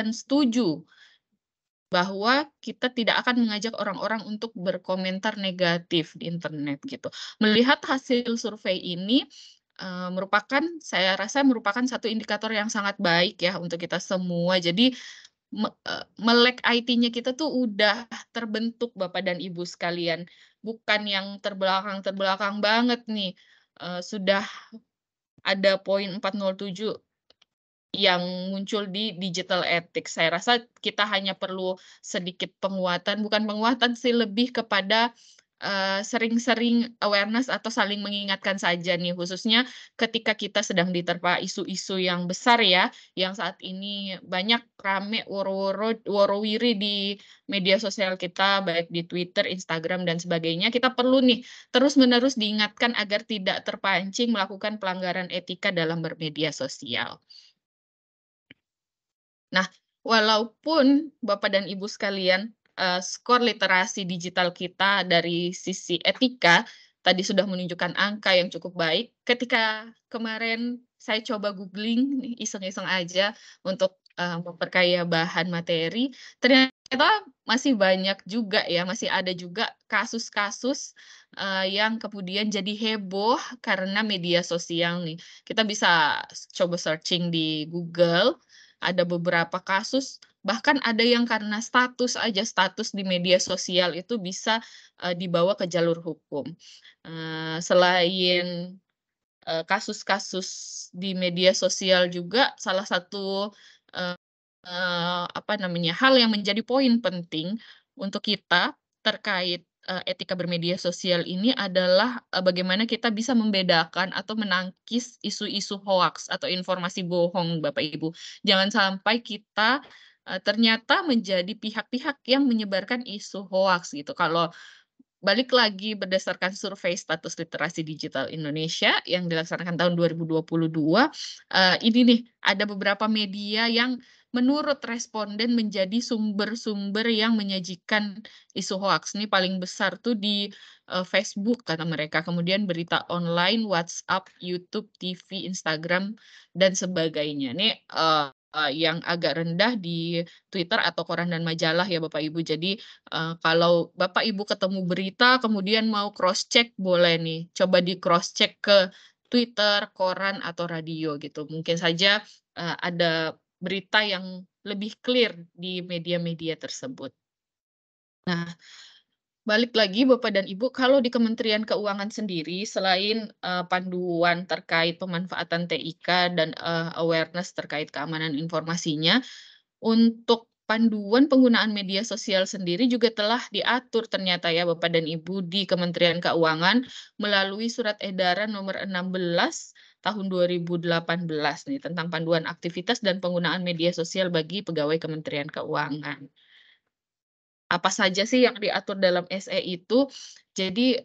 bahwa kita tidak akan mengajak orang-orang untuk berkomentar negatif di internet gitu. Melihat hasil survei ini saya rasa merupakan satu indikator yang sangat baik ya untuk kita semua. Jadi melek IT-nya kita tuh udah terbentuk Bapak dan Ibu sekalian, bukan yang terbelakang banget nih. Sudah ada poin 407 yang muncul di digital ethics. Saya rasa kita hanya perlu sedikit penguatan, bukan penguatan sih, lebih kepada sering-sering awareness atau saling mengingatkan saja nih, khususnya ketika kita sedang diterpa isu-isu yang besar ya, yang saat ini banyak rame woro-wiri di media sosial kita, baik di Twitter, Instagram, dan sebagainya. Kita perlu nih terus-menerus diingatkan agar tidak terpancing melakukan pelanggaran etika dalam bermedia sosial. Nah, walaupun Bapak dan Ibu sekalian, skor literasi digital kita dari sisi etika tadi sudah menunjukkan angka yang cukup baik, ketika kemarin saya coba googling, iseng-iseng aja untuk memperkaya bahan materi, ternyata masih banyak juga ya, masih ada juga kasus-kasus yang kemudian jadi heboh karena media sosial nih. Kita bisa coba searching di Google, ada beberapa kasus bahkan ada yang karena status aja, status di media sosial itu bisa dibawa ke jalur hukum. Selain kasus-kasus di media sosial juga salah satu hal yang menjadi poin penting untuk kita terkait etika bermedia sosial ini adalah bagaimana kita bisa membedakan atau menangkis isu-isu hoaks atau informasi bohong, Bapak Ibu. Jangan sampai kita ternyata menjadi pihak-pihak yang menyebarkan isu hoaks gitu. Kalau balik lagi berdasarkan survei status literasi digital Indonesia yang dilaksanakan tahun 2022, ini nih ada beberapa media yang menurut responden menjadi sumber-sumber yang menyajikan isu hoaks. Ini paling besar tuh di Facebook kata mereka, kemudian berita online, WhatsApp, YouTube, TV, Instagram, dan sebagainya. Ini yang agak rendah di Twitter atau koran dan majalah ya Bapak Ibu. Jadi kalau Bapak Ibu ketemu berita kemudian mau cross check boleh nih, coba di cross check ke Twitter, koran atau radio gitu. Mungkin saja ada berita yang lebih clear di media-media tersebut. Nah, balik lagi Bapak dan Ibu, kalau di Kementerian Keuangan sendiri selain panduan terkait pemanfaatan TIK dan awareness terkait keamanan informasinya, untuk panduan penggunaan media sosial sendiri juga telah diatur ternyata ya Bapak dan Ibu di Kementerian Keuangan melalui Surat Edaran Nomor 16 Tahun 2018 nih tentang panduan aktivitas dan penggunaan media sosial bagi pegawai Kementerian Keuangan. Apa saja sih yang diatur dalam SE itu? Jadi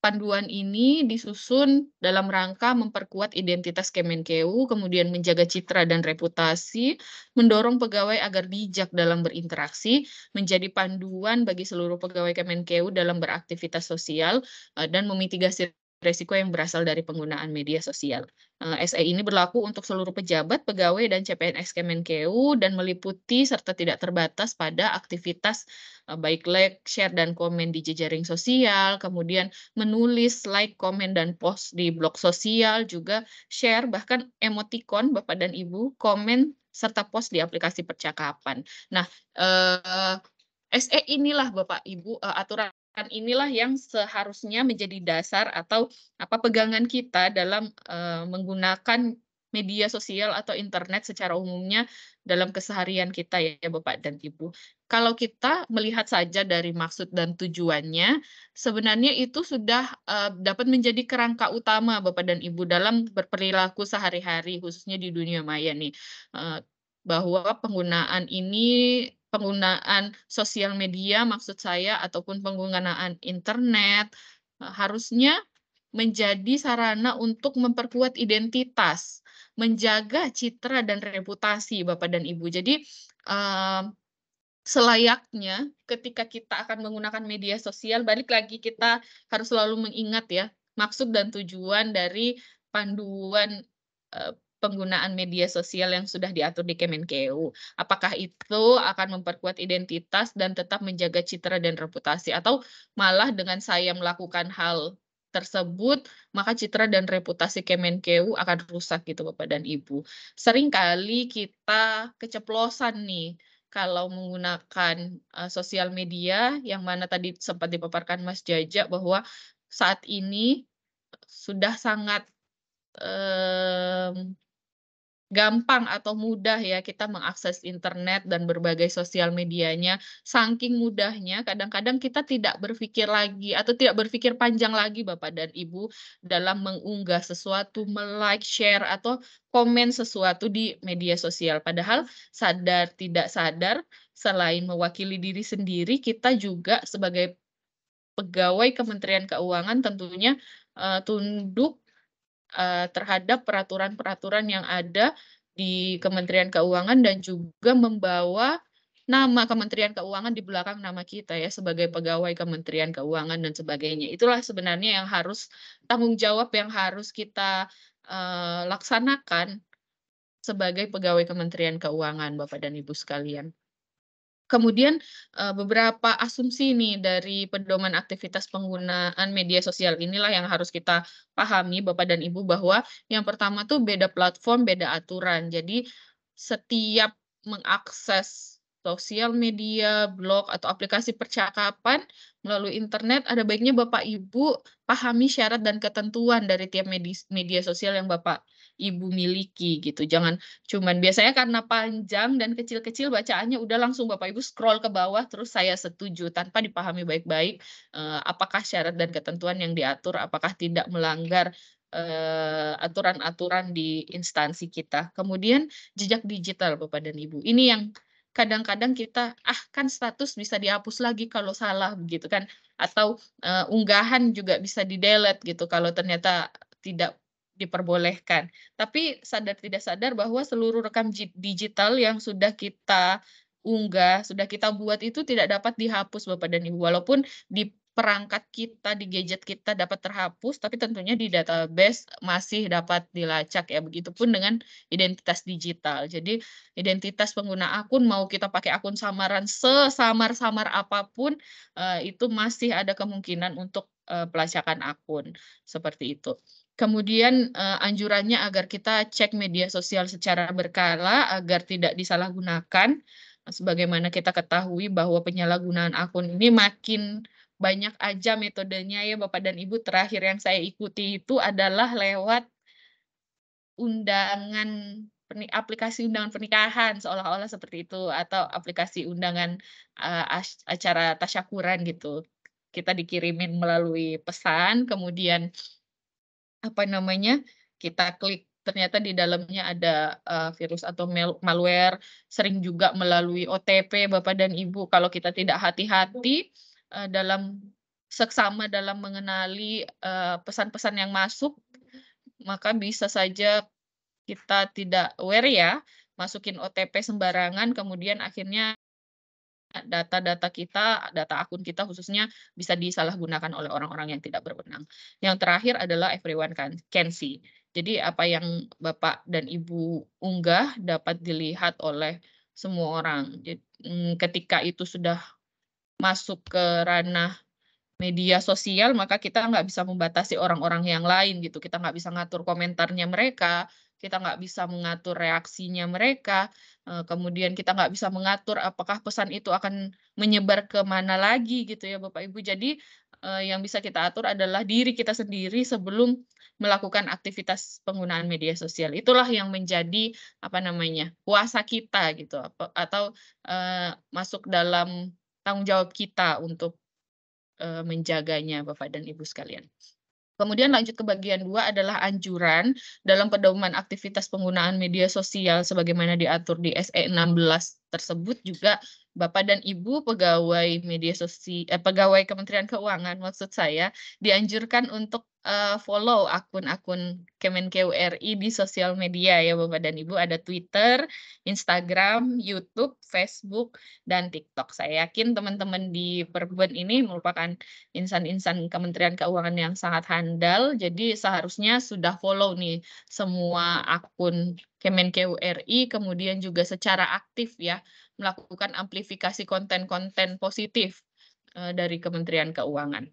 panduan ini disusun dalam rangka memperkuat identitas Kemenkeu, kemudian menjaga citra dan reputasi, mendorong pegawai agar bijak dalam berinteraksi, menjadi panduan bagi seluruh pegawai Kemenkeu dalam beraktivitas sosial, dan memitigasi resiko yang berasal dari penggunaan media sosial. SE ini berlaku untuk seluruh pejabat, pegawai, dan CPNS Kemenkeu dan meliputi serta tidak terbatas pada aktivitas baik like, share, dan komen di jejaring sosial, kemudian menulis, like, komen, dan post di blog sosial, juga share, bahkan emoticon Bapak dan Ibu, komen, serta post di aplikasi percakapan. Nah, SE inilah Bapak Ibu, aturan inilah yang seharusnya menjadi dasar atau pegangan kita dalam menggunakan media sosial atau internet secara umumnya dalam keseharian kita ya Bapak dan Ibu. Kalau kita melihat saja dari maksud dan tujuannya, sebenarnya itu sudah dapat menjadi kerangka utama Bapak dan Ibu dalam berperilaku sehari-hari, khususnya di dunia maya nih, bahwa penggunaan sosial media maksud saya ataupun penggunaan internet harusnya menjadi sarana untuk memperkuat identitas, menjaga citra dan reputasi Bapak dan Ibu. Jadi selayaknya ketika kita akan menggunakan media sosial, balik lagi kita harus selalu mengingat ya maksud dan tujuan dari panduan penggunaan media sosial yang sudah diatur di Kemenkeu. Apakah itu akan memperkuat identitas dan tetap menjaga citra dan reputasi, atau malah dengan saya melakukan hal tersebut, maka citra dan reputasi Kemenkeu akan rusak gitu Bapak dan Ibu. Seringkali kita keceplosan nih kalau menggunakan sosial media, yang mana tadi sempat dipaparkan Mas Jaja bahwa saat ini sudah sangat gampang atau mudah ya kita mengakses internet dan berbagai sosial medianya. Saking mudahnya, kadang-kadang kita tidak berpikir lagi atau tidak berpikir panjang lagi Bapak dan Ibu dalam mengunggah sesuatu, like, share, atau komen sesuatu di media sosial. Padahal sadar tidak sadar, selain mewakili diri sendiri, kita juga sebagai pegawai Kementerian Keuangan tentunya tunduk terhadap peraturan-peraturan yang ada di Kementerian Keuangan dan juga membawa nama Kementerian Keuangan di belakang nama kita ya sebagai pegawai Kementerian Keuangan dan sebagainya. Itulah sebenarnya yang harus tanggung jawab yang harus kita laksanakan sebagai pegawai Kementerian Keuangan, Bapak dan Ibu sekalian. Kemudian beberapa asumsi nih dari pedoman aktivitas penggunaan media sosial inilah yang harus kita pahami Bapak dan Ibu, bahwa yang pertama tuh beda platform, beda aturan. Jadi setiap mengakses sosial media, blog, atau aplikasi percakapan melalui internet, ada baiknya Bapak Ibu pahami syarat dan ketentuan dari tiap media sosial yang Bapak Ibu miliki gitu. Jangan cuman biasanya karena panjang dan kecil-kecil bacaannya udah langsung Bapak Ibu scroll ke bawah terus saya setuju tanpa dipahami baik-baik apakah syarat dan ketentuan yang diatur apakah tidak melanggar aturan-aturan di instansi kita. Kemudian jejak digital Bapak dan Ibu. Ini yang kadang-kadang kita kan status bisa dihapus lagi kalau salah begitu kan, atau unggahan juga bisa di-delete gitu kalau ternyata tidak diperbolehkan. Tapi sadar tidak sadar bahwa seluruh rekam digital yang sudah kita unggah, sudah kita buat itu tidak dapat dihapus Bapak dan Ibu. Walaupun di perangkat kita, di gadget kita dapat terhapus, tapi tentunya di database masih dapat dilacak ya. Begitupun dengan identitas digital. Jadi identitas pengguna akun mau kita pakai akun samaran sesamar-samar apapun itu masih ada kemungkinan untuk pelacakan akun seperti itu. Kemudian anjurannya agar kita cek media sosial secara berkala agar tidak disalahgunakan. Sebagaimana kita ketahui bahwa penyalahgunaan akun ini makin banyak aja metodenya ya Bapak dan Ibu. Terakhir yang saya ikuti itu adalah lewat aplikasi undangan pernikahan seolah-olah seperti itu atau aplikasi undangan acara tasyakuran gitu. Kita dikirimin melalui pesan, kemudian kita klik ternyata di dalamnya ada virus atau malware, sering juga melalui OTP Bapak dan Ibu. Kalau kita tidak hati-hati dalam seksama dalam mengenali pesan-pesan yang masuk, maka bisa saja kita tidak aware ya, masukin OTP sembarangan, kemudian akhirnya data-data kita, data akun kita khususnya bisa disalahgunakan oleh orang-orang yang tidak berwenang. Yang terakhir adalah everyone can see. Jadi apa yang Bapak dan Ibu unggah dapat dilihat oleh semua orang. Jadi, ketika itu sudah masuk ke ranah media sosial, maka kita nggak bisa membatasi orang-orang yang lain gitu. Kita nggak bisa ngatur komentarnya mereka, kita nggak bisa mengatur reaksinya mereka, kemudian kita nggak bisa mengatur apakah pesan itu akan menyebar ke mana lagi gitu ya Bapak Ibu. Jadi yang bisa kita atur adalah diri kita sendiri sebelum melakukan aktivitas penggunaan media sosial. Itulah yang menjadi kuasa kita gitu atau masuk dalam tanggung jawab kita untuk menjaganya Bapak dan Ibu sekalian. Kemudian lanjut ke bagian 2 adalah anjuran dalam pedoman aktivitas penggunaan media sosial sebagaimana diatur di SE 16 tersebut juga Bapak dan Ibu pegawai pegawai Kementerian Keuangan maksud saya dianjurkan untuk follow akun-akun Kemenkeu RI di sosial media ya Bapak dan Ibu, ada Twitter, Instagram, YouTube, Facebook, dan TikTok. Saya yakin teman-teman di Perben ini merupakan insan-insan Kementerian Keuangan yang sangat handal, jadi seharusnya sudah follow nih semua akun Kemenkeu RI, kemudian juga secara aktif ya melakukan amplifikasi konten-konten positif dari Kementerian Keuangan.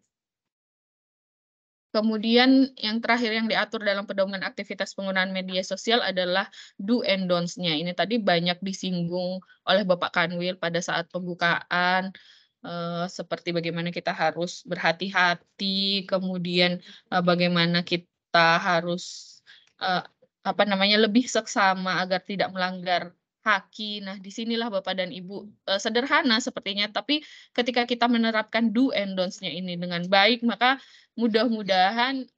Kemudian yang terakhir yang diatur dalam pedoman aktivitas penggunaan media sosial adalah do and don'ts-nya. Ini tadi banyak disinggung oleh Bapak Kanwil pada saat pembukaan, seperti bagaimana kita harus berhati-hati, kemudian bagaimana kita harus lebih seksama agar tidak melanggar haki. Nah, disinilah Bapak dan Ibu sederhana sepertinya, tapi ketika kita menerapkan do and don'ts-nya ini dengan baik, maka mudah-mudahan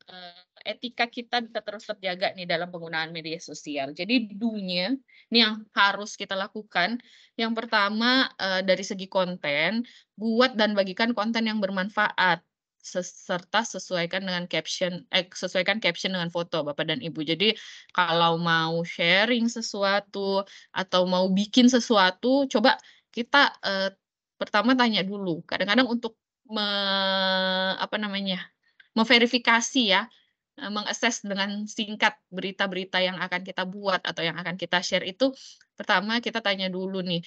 etika kita bisa terus terjaga nih dalam penggunaan media sosial. Jadi do-nya ini yang harus kita lakukan. Yang pertama dari segi konten, buat dan bagikan konten yang bermanfaat serta sesuaikan caption dengan foto Bapak dan Ibu. Jadi kalau mau sharing sesuatu atau mau bikin sesuatu, coba kita pertama tanya dulu. Kadang-kadang untuk memverifikasi ya, mengakses dengan singkat berita-berita yang akan kita buat atau yang akan kita share itu, pertama kita tanya dulu nih,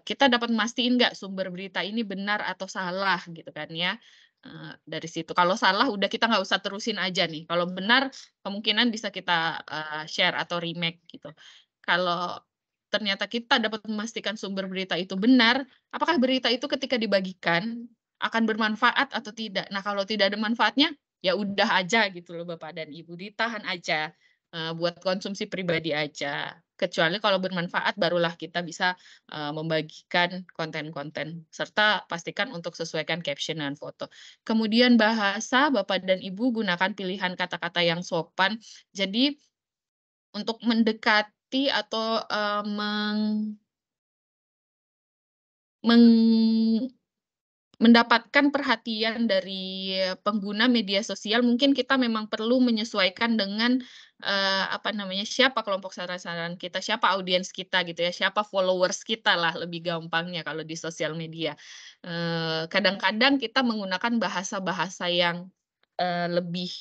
kita dapat mastiin nggak sumber berita ini benar atau salah gitu kan ya. Dari situ, kalau salah udah kita nggak usah terusin aja nih, kalau benar kemungkinan bisa kita share atau remake gitu. Kalau ternyata kita dapat memastikan sumber berita itu benar, apakah berita itu ketika dibagikan akan bermanfaat atau tidak. Nah, kalau tidak ada manfaatnya, ya udah aja gitu loh Bapak dan Ibu, ditahan aja, buat konsumsi pribadi aja. Kecuali kalau bermanfaat barulah kita bisa, membagikan konten-konten, serta pastikan untuk sesuaikan caption dan foto. Kemudian bahasa, Bapak dan Ibu gunakan pilihan kata-kata yang sopan. Jadi untuk mendekati atau, mendapatkan perhatian dari pengguna media sosial, mungkin kita memang perlu menyesuaikan dengan, apa namanya, siapa kelompok sasaran kita, siapa audiens kita gitu ya, siapa followers kita lah lebih gampangnya kalau di sosial media. Kadang-kadang kita menggunakan bahasa-bahasa yang, lebih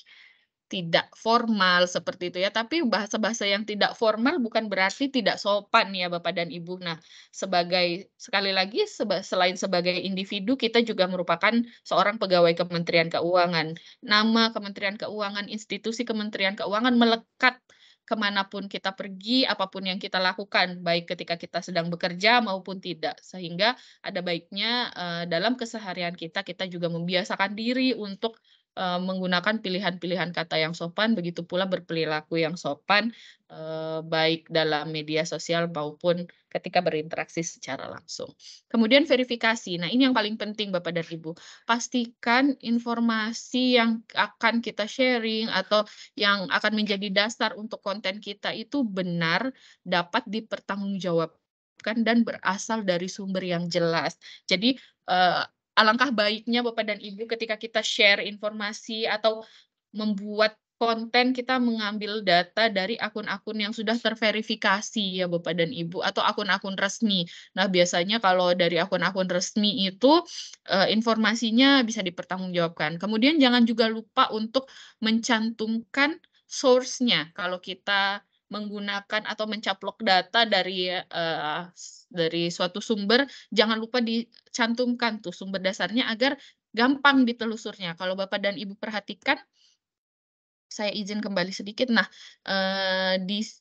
tidak formal seperti itu ya, tapi bahasa-bahasa yang tidak formal bukan berarti tidak sopan ya Bapak dan Ibu. Nah, sekali lagi selain sebagai individu, kita juga merupakan seorang pegawai Kementerian Keuangan. Nama Kementerian Keuangan, institusi Kementerian Keuangan melekat kemanapun kita pergi, apapun yang kita lakukan, baik ketika kita sedang bekerja maupun tidak. Sehingga ada baiknya dalam keseharian kita juga membiasakan diri untuk menggunakan pilihan-pilihan kata yang sopan, begitu pula berperilaku yang sopan, baik dalam media sosial maupun ketika berinteraksi secara langsung. Kemudian verifikasi. Nah, ini yang paling penting Bapak dan Ibu. Pastikan informasi yang akan kita sharing atau yang akan menjadi dasar untuk konten kita itu benar, dapat dipertanggungjawabkan dan berasal dari sumber yang jelas. Jadi, alangkah baiknya Bapak dan Ibu ketika kita share informasi atau membuat konten, kita mengambil data dari akun-akun yang sudah terverifikasi ya Bapak dan Ibu, atau akun-akun resmi. Nah, biasanya kalau dari akun-akun resmi itu, informasinya bisa dipertanggungjawabkan. Kemudian jangan juga lupa untuk mencantumkan source-nya. Kalau kita menggunakan atau mencaplok data dari suatu sumber, jangan lupa dicantumkan tuh sumber dasarnya agar gampang ditelusurnya. Kalau Bapak dan Ibu perhatikan, saya izin kembali sedikit. Nah,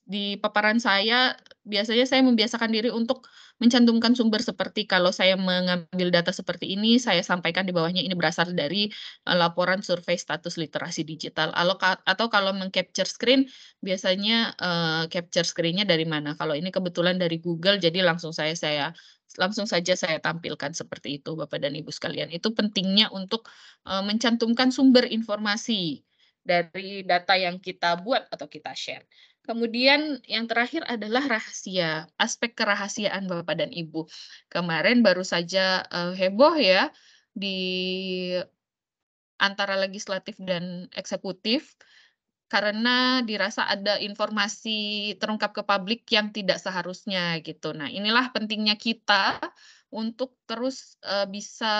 di paparan saya, biasanya saya membiasakan diri untuk mencantumkan sumber seperti kalau saya mengambil data seperti ini, saya sampaikan di bawahnya ini berasal dari, laporan survei status literasi digital. Atau kalau meng-capture screen, biasanya, capture screen-nya dari mana. Kalau ini kebetulan dari Google, jadi langsung saja saya tampilkan seperti itu, Bapak dan Ibu sekalian. Itu pentingnya untuk, mencantumkan sumber informasi dari data yang kita buat atau kita share. Kemudian yang terakhir adalah rahasia, aspek kerahasiaan Bapak dan Ibu. Kemarin baru saja, heboh ya di antara legislatif dan eksekutif, karena dirasa ada informasi terungkap ke publik yang tidak seharusnya gitu. Nah, inilah pentingnya kita untuk terus, bisa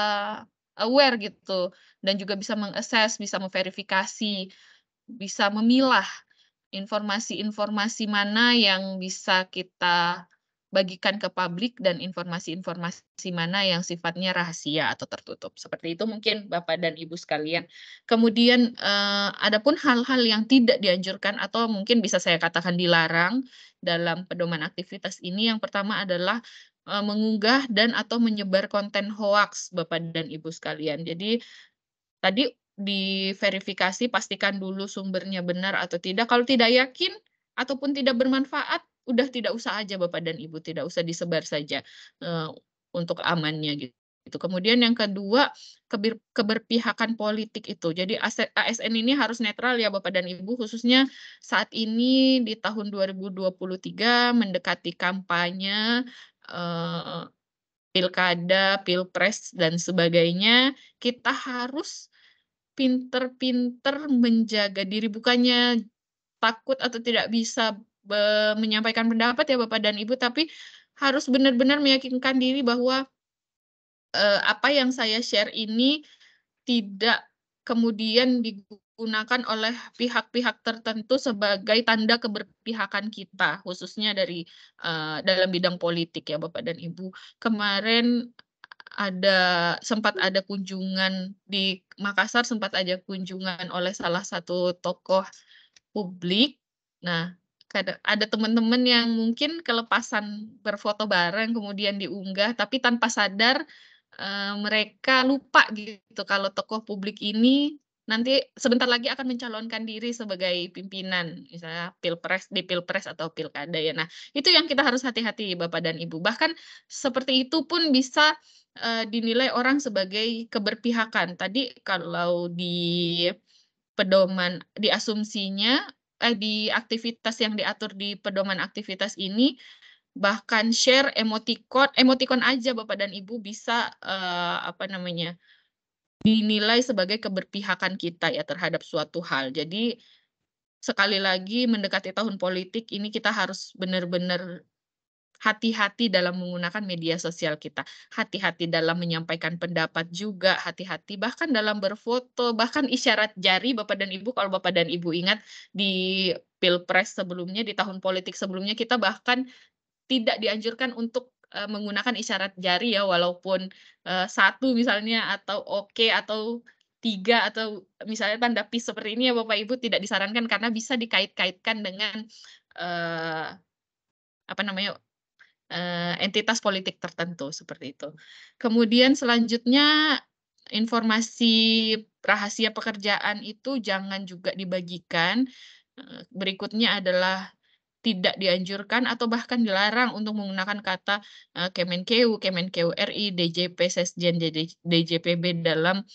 aware gitu dan juga bisa meng-assess, bisa memverifikasi, bisa memilah informasi-informasi mana yang bisa kita bagikan ke publik dan informasi-informasi mana yang sifatnya rahasia atau tertutup. Seperti itu mungkin Bapak dan Ibu sekalian. Kemudian, adapun hal-hal yang tidak dianjurkan atau mungkin bisa saya katakan dilarang dalam pedoman aktivitas ini, yang pertama adalah, mengunggah dan atau menyebar konten hoaks Bapak dan Ibu sekalian. Jadi tadi diverifikasi, pastikan dulu sumbernya benar atau tidak. Kalau tidak yakin ataupun tidak bermanfaat, udah tidak usah aja Bapak dan Ibu, tidak usah disebar saja, untuk amannya gitu. Kemudian yang kedua, keberpihakan politik itu. Jadi ASN ini harus netral ya Bapak dan Ibu, khususnya saat ini di tahun 2023 mendekati kampanye, pilkada, pilpres, dan sebagainya, kita harus pinter-pinter menjaga diri, bukannya takut atau tidak bisa menyampaikan pendapat ya Bapak dan Ibu, tapi harus benar-benar meyakinkan diri bahwa, apa yang saya share ini tidak kemudian digunakan oleh pihak-pihak tertentu sebagai tanda keberpihakan kita, khususnya dalam bidang politik ya Bapak dan Ibu. Kemarin sempat ada kunjungan di Makassar, sempat ada kunjungan oleh salah satu tokoh publik. Nah, ada teman-teman yang mungkin kelepasan berfoto bareng kemudian diunggah, tapi tanpa sadar mereka lupa gitu kalau tokoh publik ini nanti sebentar lagi akan mencalonkan diri sebagai pimpinan, misalnya di pilpres atau pilkada ya. Nah, itu yang kita harus hati-hati Bapak dan Ibu. Bahkan seperti itu pun bisa dinilai orang sebagai keberpihakan. Tadi kalau di pedoman di asumsinya di aktivitas yang diatur di pedoman aktivitas ini bahkan share emotikon aja Bapak dan Ibu bisa dinilai sebagai keberpihakan kita ya terhadap suatu hal. Jadi sekali lagi mendekati tahun politik ini kita harus benar-benar hati-hati dalam menggunakan media sosial kita. Hati-hati dalam menyampaikan pendapat juga, hati-hati bahkan dalam berfoto, bahkan isyarat jari Bapak dan Ibu, kalau Bapak dan Ibu ingat di Pilpres sebelumnya, di tahun politik sebelumnya kita bahkan tidak dianjurkan untuk menggunakan isyarat jari ya, walaupun 1 misalnya atau oke atau 3 atau misalnya tanda peace seperti ini ya Bapak Ibu tidak disarankan karena bisa dikait-kaitkan dengan entitas politik tertentu seperti itu. Kemudian selanjutnya informasi rahasia pekerjaan itu jangan juga dibagikan. Berikutnya adalah tidak dianjurkan atau bahkan dilarang untuk menggunakan kata Kemenkeu RI, DJP, Sesjen, DJPB dalam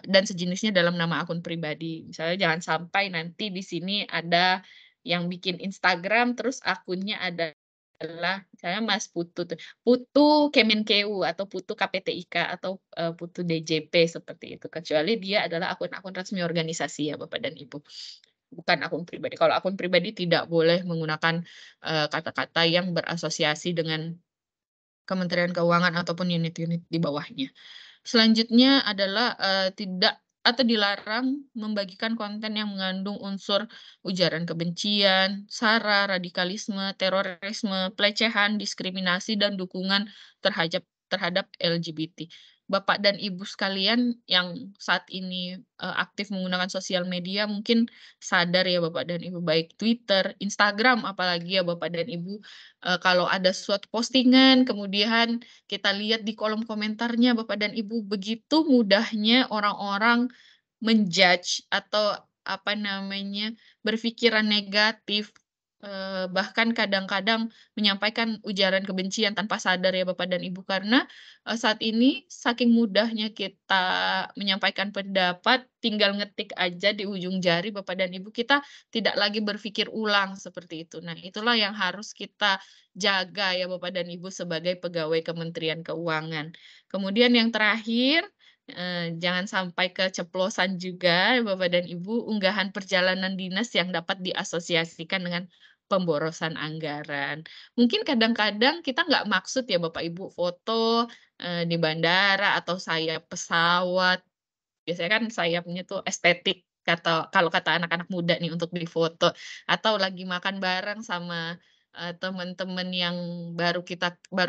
dan sejenisnya dalam nama akun pribadi. Misalnya jangan sampai nanti di sini ada yang bikin Instagram terus akunnya adalah misalnya Mas Putu Kemenkeu atau Putu KPTIK atau Putu DJP seperti itu. Kecuali dia adalah akun-akun resmi organisasi ya Bapak dan Ibu. Bukan akun pribadi. Kalau akun pribadi tidak boleh menggunakan kata-kata yang berasosiasi dengan Kementerian Keuangan ataupun unit-unit di bawahnya. Selanjutnya adalah tidak atau dilarang membagikan konten yang mengandung unsur ujaran kebencian, sara, radikalisme, terorisme, pelecehan, diskriminasi, dan dukungan terhadap LGBT. Bapak dan Ibu sekalian yang saat ini aktif menggunakan sosial media mungkin sadar ya Bapak dan Ibu, baik Twitter, Instagram apalagi ya Bapak dan Ibu, kalau ada suatu postingan kemudian kita lihat di kolom komentarnya Bapak dan Ibu begitu mudahnya orang-orang menjudge atau berpikiran negatif, bahkan kadang-kadang menyampaikan ujaran kebencian tanpa sadar ya Bapak dan Ibu karena saat ini saking mudahnya kita menyampaikan pendapat tinggal ngetik aja di ujung jari Bapak dan Ibu, kita tidak lagi berpikir ulang seperti itu. Nah, itulah yang harus kita jaga ya Bapak dan Ibu sebagai pegawai Kementerian Keuangan. Kemudian yang terakhir, jangan sampai keceplosan juga Bapak dan Ibu unggahan perjalanan dinas yang dapat diasosiasikan dengan pemborosan anggaran. Mungkin kadang-kadang kita nggak maksud ya Bapak Ibu foto di bandara atau sayap pesawat. Biasanya kan sayapnya tuh estetik kalau kata anak-anak muda nih untuk difoto atau lagi makan bareng sama teman-teman yang baru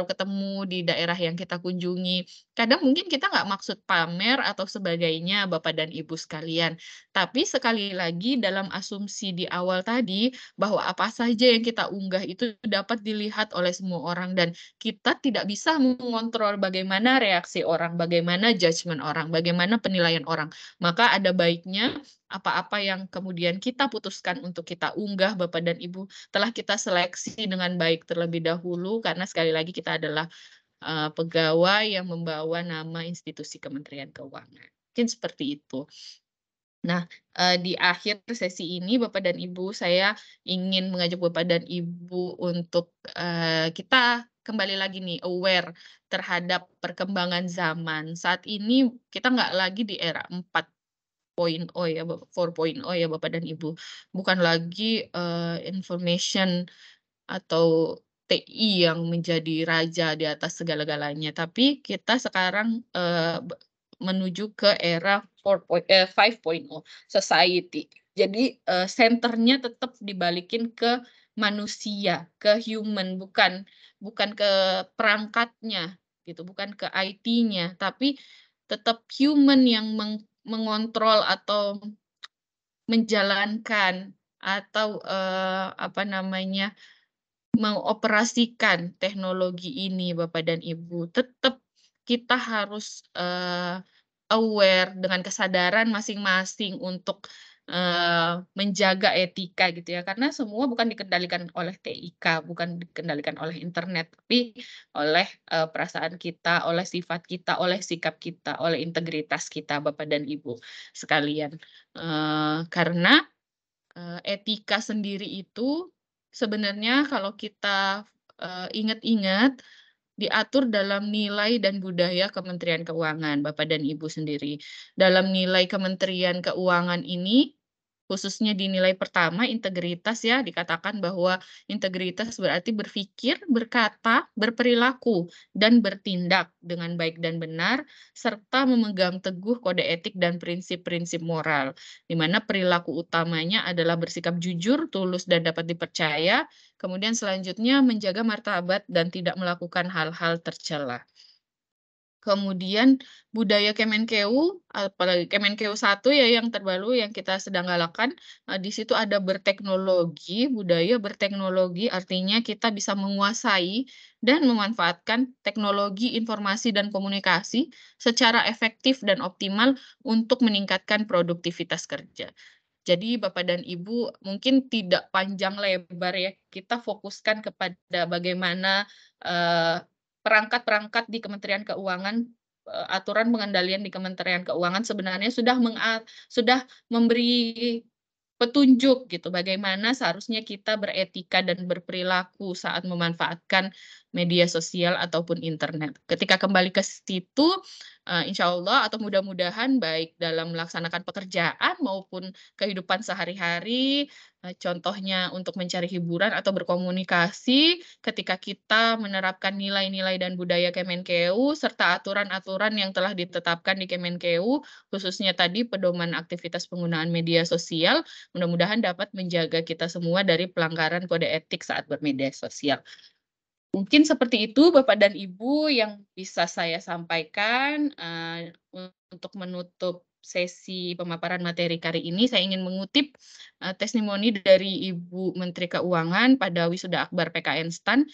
ketemu di daerah yang kita kunjungi. Kadang mungkin kita nggak maksud pamer atau sebagainya Bapak dan Ibu sekalian. Tapi sekali lagi dalam asumsi di awal tadi bahwa apa saja yang kita unggah itu dapat dilihat oleh semua orang dan kita tidak bisa mengontrol bagaimana reaksi orang, bagaimana judgement orang, bagaimana penilaian orang. Maka ada baiknya apa-apa yang kemudian kita putuskan untuk kita unggah Bapak dan Ibu telah kita seleksi dengan baik terlebih dahulu karena sekali lagi kita adalah pegawai yang membawa nama institusi Kementerian Keuangan. Mungkin seperti itu. Nah, di akhir sesi ini Bapak dan Ibu, saya ingin mengajak Bapak dan Ibu untuk kita kembali lagi nih aware terhadap perkembangan zaman. Saat ini kita nggak lagi di era 4.0 ya, 4.0 ya Bapak dan Ibu. Bukan lagi information atau TI yang menjadi raja di atas segala-galanya, tapi kita sekarang menuju ke era 5.0 society. Jadi senternya tetap dibalikin ke manusia, ke human, bukan ke perangkatnya gitu, bukan ke IT-nya, tapi tetap human yang mengontrol atau menjalankan atau mengoperasikan teknologi ini Bapak dan Ibu, tetap kita harus aware dengan kesadaran masing-masing untuk menjaga etika gitu ya, karena semua bukan dikendalikan oleh TIK, bukan dikendalikan oleh internet, tapi oleh perasaan kita, oleh sifat kita, oleh sikap kita, oleh integritas kita Bapak dan Ibu sekalian. Karena etika sendiri itu sebenarnya kalau kita ingat-ingat diatur dalam nilai dan budaya Kementerian Keuangan, Bapak dan Ibu sendiri. Dalam nilai Kementerian Keuangan ini, khususnya di nilai pertama, integritas ya, dikatakan bahwa integritas berarti berpikir, berkata, berperilaku, dan bertindak dengan baik dan benar, serta memegang teguh kode etik dan prinsip-prinsip moral, di mana perilaku utamanya adalah bersikap jujur, tulus, dan dapat dipercaya. Kemudian selanjutnya menjaga martabat dan tidak melakukan hal-hal tercela. Kemudian budaya Kemenkeu, apalagi Kemenkeu 1 ya yang terbaru yang kita sedang galakan, di situ ada berteknologi, budaya berteknologi artinya kita bisa menguasai dan memanfaatkan teknologi informasi dan komunikasi secara efektif dan optimal untuk meningkatkan produktivitas kerja. Jadi Bapak dan Ibu mungkin tidak panjang lebar ya, kita fokuskan kepada bagaimana perangkat-perangkat di Kementerian Keuangan, aturan pengendalian di Kementerian Keuangan sebenarnya sudah memberi petunjuk gitu, bagaimana seharusnya kita beretika dan berperilaku saat memanfaatkan media sosial ataupun internet. Ketika kembali ke situ, insya Allah atau mudah-mudahan baik dalam melaksanakan pekerjaan maupun kehidupan sehari-hari, contohnya untuk mencari hiburan atau berkomunikasi, ketika kita menerapkan nilai-nilai dan budaya Kemenkeu, serta aturan-aturan yang telah ditetapkan di Kemenkeu, khususnya tadi pedoman aktivitas penggunaan media sosial, mudah-mudahan dapat menjaga kita semua dari pelanggaran kode etik saat bermedia sosial. Mungkin seperti itu Bapak dan Ibu yang bisa saya sampaikan. Untuk menutup sesi pemaparan materi kali ini, saya ingin mengutip testimoni dari Ibu Menteri Keuangan pada Wisuda Akbar PKN STAN.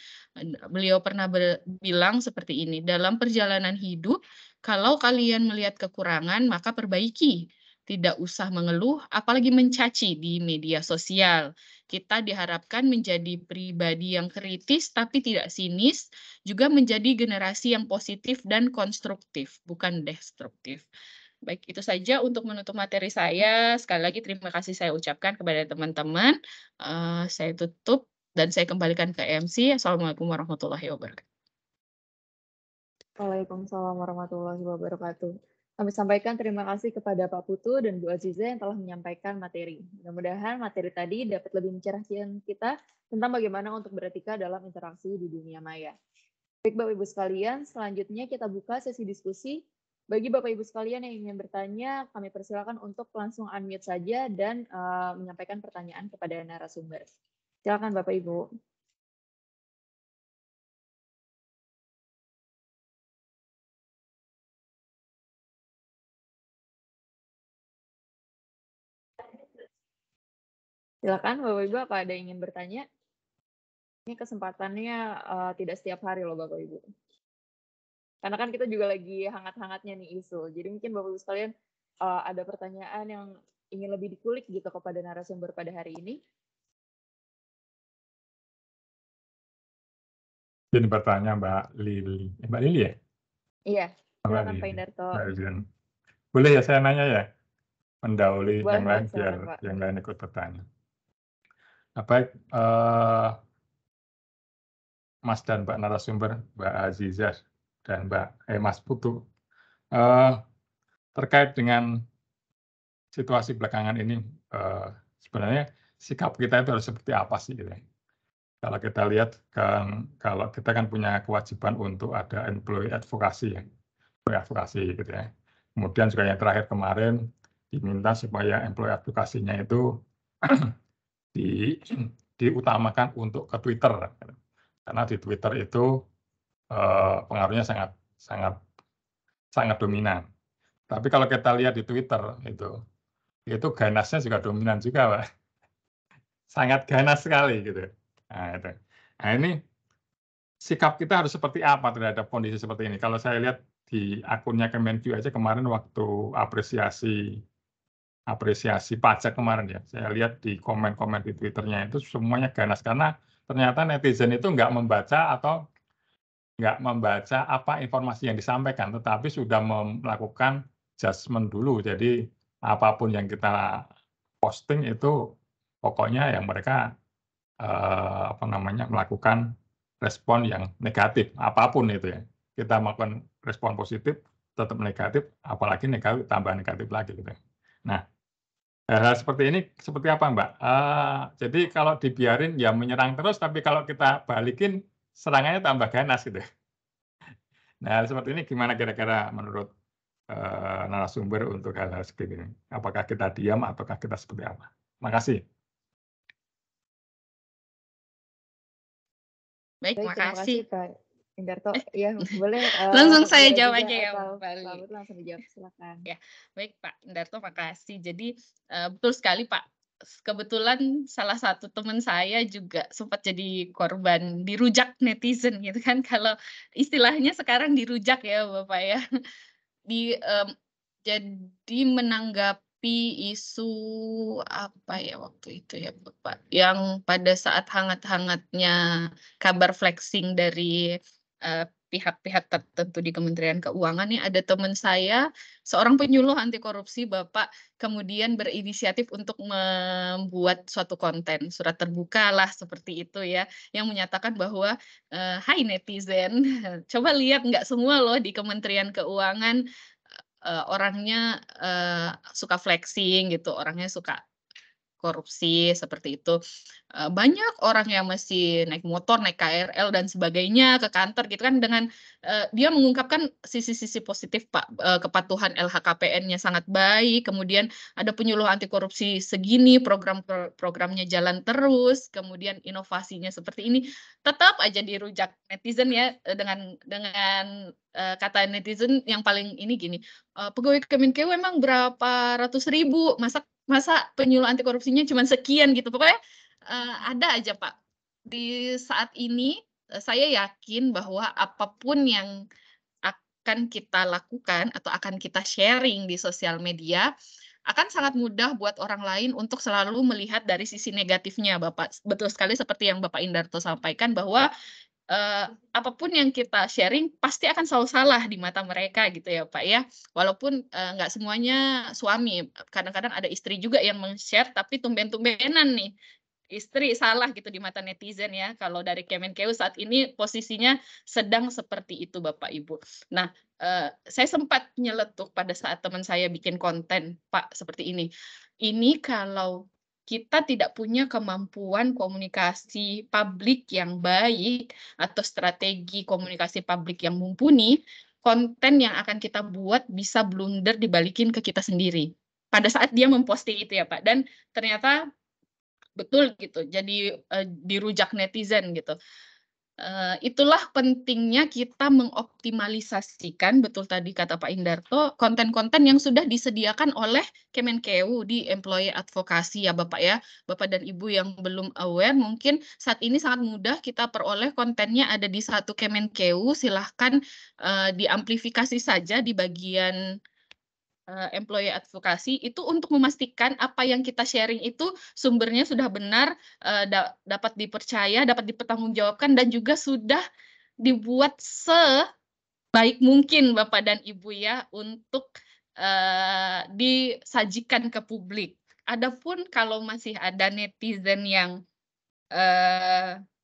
Beliau pernah bilang seperti ini, dalam perjalanan hidup, kalau kalian melihat kekurangan, maka perbaiki. Tidak usah mengeluh, apalagi mencaci di media sosial. Kita diharapkan menjadi pribadi yang kritis tapi tidak sinis, juga menjadi generasi yang positif dan konstruktif, bukan destruktif. Baik, itu saja untuk menutup materi saya. Sekali lagi terima kasih saya ucapkan kepada teman-teman. Saya tutup dan saya kembalikan ke MC. Assalamualaikum warahmatullahi wabarakatuh. Waalaikumsalam warahmatullahi wabarakatuh. Kami sampaikan terima kasih kepada Pak Putu dan Bu Aziza yang telah menyampaikan materi. Mudah-mudahan materi tadi dapat lebih mencerahkan kita tentang bagaimana untuk beretika dalam interaksi di dunia maya. Baik Bapak Ibu sekalian, selanjutnya kita buka sesi diskusi. Bagi Bapak Ibu sekalian yang ingin bertanya, kami persilakan untuk langsung unmute saja dan menyampaikan pertanyaan kepada narasumber. Silakan Bapak Ibu. Silakan Bapak Ibu, apa ada yang ingin bertanya? Ini kesempatannya tidak setiap hari loh Bapak Ibu. Karena kan kita juga lagi hangat-hangatnya nih isu. Jadi mungkin Bapak Ibu sekalian ada pertanyaan yang ingin lebih dikulik gitu kepada narasumber pada hari ini. Jadi bertanya Mbak Lili. Mbak Lili ya? Iya, silakan Lili. Pak Indarto. Boleh ya saya nanya ya? Mendahului Boleh, yang lain silakan, biar Pak. yang lain ikut bertanya. Baik, Mas dan Mbak narasumber, Mbak Azizah dan Mas Putu, terkait dengan situasi belakangan ini, sebenarnya sikap kita itu harus seperti apa sih? Gitu. Kalau kita lihat kan, kalau kita kan punya kewajiban untuk ada employee advocacy ya, advokasi gitu ya. Kemudian juga yang terakhir kemarin diminta supaya employee advokasinya itu diutamakan untuk ke Twitter, karena di Twitter itu pengaruhnya sangat dominan. Tapi kalau kita lihat di Twitter itu ganasnya juga dominan juga, Pak. sangat ganas sekali gitu. Nah, itu. Nah, ini sikap kita harus seperti apa terhadap kondisi seperti ini? Kalau saya lihat di akunnya Kemenq aja kemarin waktu apresiasi pajak kemarin ya, saya lihat di komen-komen di Twitternya itu semuanya ganas karena ternyata netizen itu nggak membaca apa informasi yang disampaikan, tetapi sudah melakukan judgement dulu. Jadi apapun yang kita posting itu pokoknya yang mereka melakukan respon yang negatif, apapun itu ya. Kita melakukan respon positif, tetap negatif, apalagi negatif, tambah negatif lagi gitu. Nah, hal seperti ini seperti apa Mbak? Jadi kalau dibiarin ya menyerang terus, tapi kalau kita balikin serangannya tambah ganas gitu. Nah, hal seperti ini gimana kira-kira menurut narasumber untuk hal-hal seperti ini? Apakah kita diam ataukah kita seperti apa? Makasih. Baik, Baik, terima kasih makasih. Kak Indarto. Ya, boleh Langsung saya Mbak jawab juga aja ya, atau Mbak Ali. Pak Putut langsung dijawab, silakan. Ya, baik Pak Indarto, makasih. Jadi betul sekali Pak. Kebetulan salah satu teman saya juga sempat jadi korban dirujak netizen gitu kan. Kalau istilahnya sekarang dirujak ya Bapak ya. Jadi menanggapi isu apa ya waktu itu ya Bapak, yang pada saat hangat-hangatnya kabar flexing dari pihak-pihak tertentu di Kementerian Keuangan nih, ada teman saya, seorang penyuluh anti korupsi Bapak, kemudian berinisiatif untuk membuat suatu konten, surat terbuka lah seperti itu ya, yang menyatakan bahwa, "Hai netizen, coba lihat nggak semua loh di Kementerian Keuangan orangnya suka flexing gitu, orangnya suka korupsi seperti itu. Banyak orang yang masih naik motor, naik KRL dan sebagainya ke kantor gitu kan dengan dia mengungkapkan sisi-sisi positif Pak, kepatuhan LHKPN-nya sangat baik, kemudian ada penyuluh anti korupsi segini, programnya jalan terus, kemudian inovasinya seperti ini, tetap aja dirujak netizen ya dengan kata netizen yang paling ini gini, pegawai Kemenkeu emang berapa ratus ribu, masa penyuluh anti korupsinya cuma sekian gitu. Pokoknya ada aja Pak. Di saat ini saya yakin bahwa apapun yang akan kita lakukan atau akan kita sharing di sosial media akan sangat mudah buat orang lain untuk selalu melihat dari sisi negatifnya Bapak. Betul sekali seperti yang Bapak Indarto sampaikan bahwa apapun yang kita sharing pasti akan selalu salah di mata mereka gitu ya Pak ya. Walaupun nggak semuanya suami, kadang-kadang ada istri juga yang men-share tapi tumben-tumbenan nih istri salah gitu di mata netizen ya. Kalau dari Kemenkeu saat ini posisinya sedang seperti itu Bapak Ibu. Nah, saya sempat nyeletuk pada saat teman saya bikin konten Pak seperti ini. Ini kalau kita tidak punya kemampuan komunikasi publik yang baik atau strategi komunikasi publik yang mumpuni, konten yang akan kita buat bisa blunder dibalikin ke kita sendiri. Pada saat dia memposting itu ya Pak, dan ternyata betul gitu, jadi dirujak netizen gitu. Itulah pentingnya kita mengoptimalisasikan, betul tadi kata Pak Indarto, konten-konten yang sudah disediakan oleh Kemenkeu di employee advocacy ya Bapak ya. Bapak dan Ibu yang belum aware, mungkin saat ini sangat mudah kita peroleh kontennya ada di satu Kemenkeu, silahkan diamplifikasi saja di bagian employee advokasi itu untuk memastikan apa yang kita sharing itu sumbernya sudah benar, dapat dipercaya, dapat dipertanggungjawabkan, dan juga sudah dibuat sebaik mungkin Bapak dan Ibu ya untuk disajikan ke publik. Adapun kalau masih ada netizen yang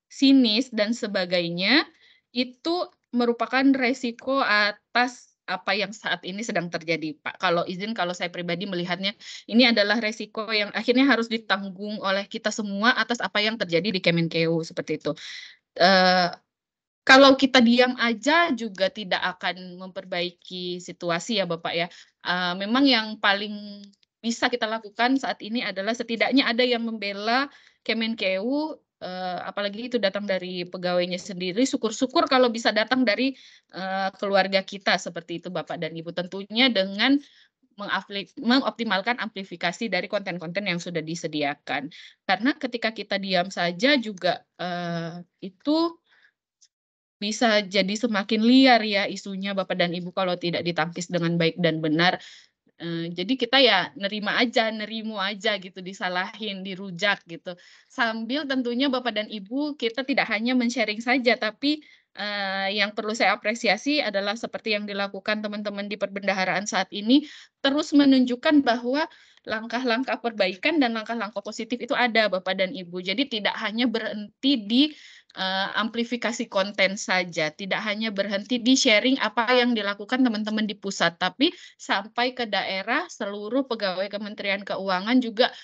sinis dan sebagainya, itu merupakan resiko atas apa yang saat ini sedang terjadi, Pak. Kalau izin, kalau saya pribadi melihatnya, ini adalah resiko yang akhirnya harus ditanggung oleh kita semua atas apa yang terjadi di Kemenkeu, seperti itu. Kalau kita diam aja juga tidak akan memperbaiki situasi ya Bapak ya. Memang yang paling bisa kita lakukan saat ini adalah setidaknya ada yang membela Kemenkeu, apalagi itu datang dari pegawainya sendiri, syukur-syukur kalau bisa datang dari keluarga kita seperti itu Bapak dan Ibu. Tentunya dengan mengoptimalkan amplifikasi dari konten-konten yang sudah disediakan. Karena ketika kita diam saja juga itu bisa jadi semakin liar ya isunya Bapak dan Ibu kalau tidak ditangkis dengan baik dan benar. Jadi kita ya nerimo aja gitu, disalahin, dirujak gitu. Sambil tentunya Bapak dan Ibu kita tidak hanya men-sharing saja, tapi yang perlu saya apresiasi adalah seperti yang dilakukan teman-teman di perbendaharaan saat ini, terus menunjukkan bahwa langkah-langkah perbaikan dan langkah-langkah positif itu ada Bapak dan Ibu. Jadi tidak hanya berhenti di amplifikasi konten saja, tidak hanya berhenti di sharing apa yang dilakukan teman-teman di pusat, tapi sampai ke daerah seluruh pegawai Kementerian Keuangan juga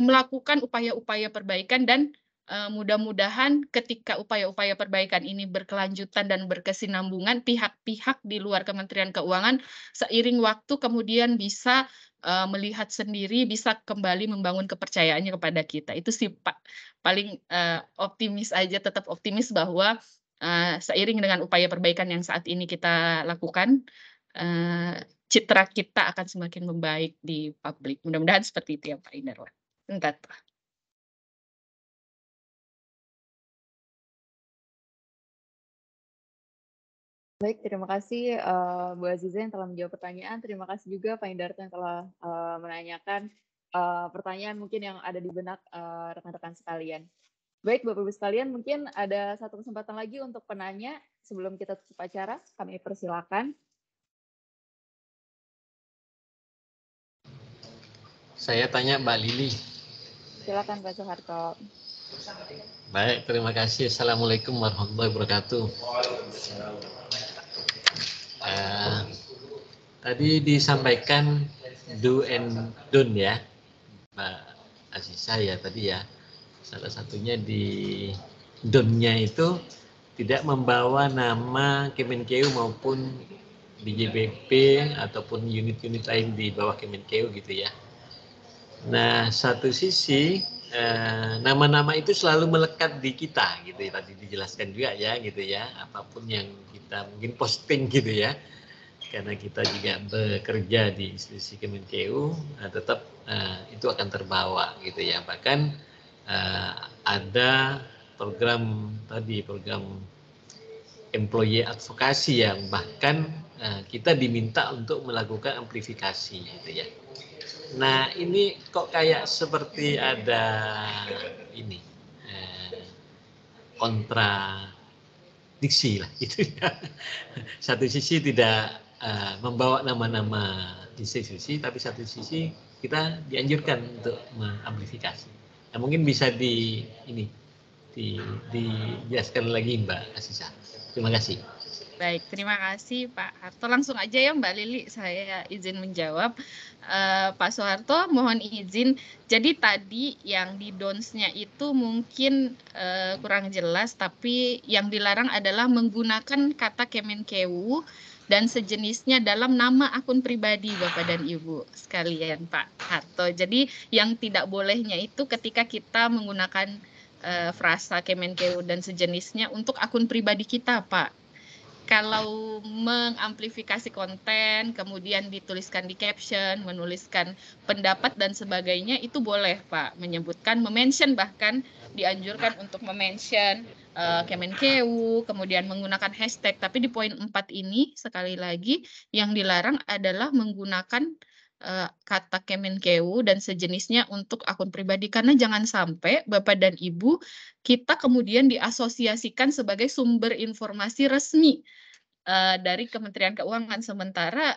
melakukan upaya-upaya perbaikan dan mudah-mudahan ketika upaya-upaya perbaikan ini berkelanjutan dan berkesinambungan, pihak-pihak di luar Kementerian Keuangan seiring waktu kemudian bisa melihat sendiri, bisa kembali membangun kepercayaannya kepada kita. Itu sih Pak, paling optimis aja, tetap optimis bahwa seiring dengan upaya perbaikan yang saat ini kita lakukan, citra kita akan semakin membaik di publik. Mudah-mudahan seperti itu ya Pak Indarwan. Entar, Pak. Baik, terima kasih Bu Aziza yang telah menjawab pertanyaan. Terima kasih juga Pak Indarto yang telah menanyakan pertanyaan mungkin yang ada di benak rekan-rekan sekalian. Baik, Bapak-Ibu sekalian, mungkin ada satu kesempatan lagi untuk penanya sebelum kita tutup acara. Kami persilakan. Saya tanya Mbak Lili. Silakan Pak Soeharto. Baik, terima kasih. Assalamualaikum warahmatullahi wabarakatuh. Tadi disampaikan do and don't ya, Mbak Aziza ya tadi ya. Salah satunya di don't-nya itu tidak membawa nama Kemenkeu maupun BJBP ataupun unit-unit lain di bawah Kemenkeu gitu ya. Nah, satu sisi nama-nama itu selalu melekat di kita gitu ya, tadi dijelaskan juga ya gitu ya, apapun yang kita mungkin posting gitu ya, karena kita juga bekerja di institusi Kemenkeu, tetap itu akan terbawa gitu ya. Bahkan ada program tadi, program employee advokasi yang bahkan kita diminta untuk melakukan amplifikasi gitu ya. Nah ini kok kayak seperti ada ini kontradiksi lah gitu ya. Satu sisi tidak membawa nama-nama institusi, tapi satu sisi kita dianjurkan untuk mengamplifikasi. Nah, mungkin bisa dijelaskan lagi Mbak Aziza. Terima kasih. Baik, terima kasih Pak Harto. Langsung aja ya Mbak Lili, saya izin menjawab. Pak Soeharto, mohon izin. Jadi tadi yang di don'ts-nya itu mungkin kurang jelas, tapi yang dilarang adalah menggunakan kata Kemenkeu dan sejenisnya dalam nama akun pribadi Bapak dan Ibu sekalian Pak Harto. Jadi yang tidak bolehnya itu ketika kita menggunakan frasa Kemenkeu dan sejenisnya untuk akun pribadi kita Pak. Kalau mengamplifikasi konten, kemudian dituliskan di caption, menuliskan pendapat dan sebagainya, itu boleh Pak, menyebutkan, memention bahkan dianjurkan untuk memention Kemenkeu, kemudian menggunakan hashtag. Tapi di poin 4 ini, sekali lagi, yang dilarang adalah menggunakan kata Kemenkeu dan sejenisnya untuk akun pribadi. Karena jangan sampai Bapak dan Ibu, kita kemudian diasosiasikan sebagai sumber informasi resmi dari Kementerian Keuangan, sementara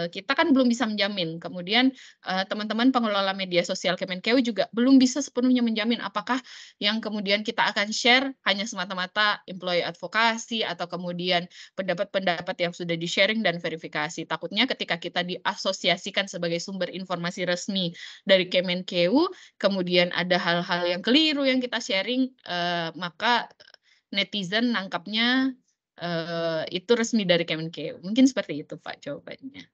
kita kan belum bisa menjamin. Kemudian teman-teman pengelola media sosial Kemenkeu juga belum bisa sepenuhnya menjamin apakah yang kemudian kita akan share hanya semata-mata employee advokasi atau kemudian pendapat-pendapat yang sudah di-sharing dan verifikasi. Takutnya ketika kita diasosiasikan sebagai sumber informasi resmi dari Kemenkeu, kemudian ada hal-hal yang keliru yang kita sharing, maka netizen nangkapnya itu resmi dari Kemenkeu. Mungkin seperti itu Pak jawabannya.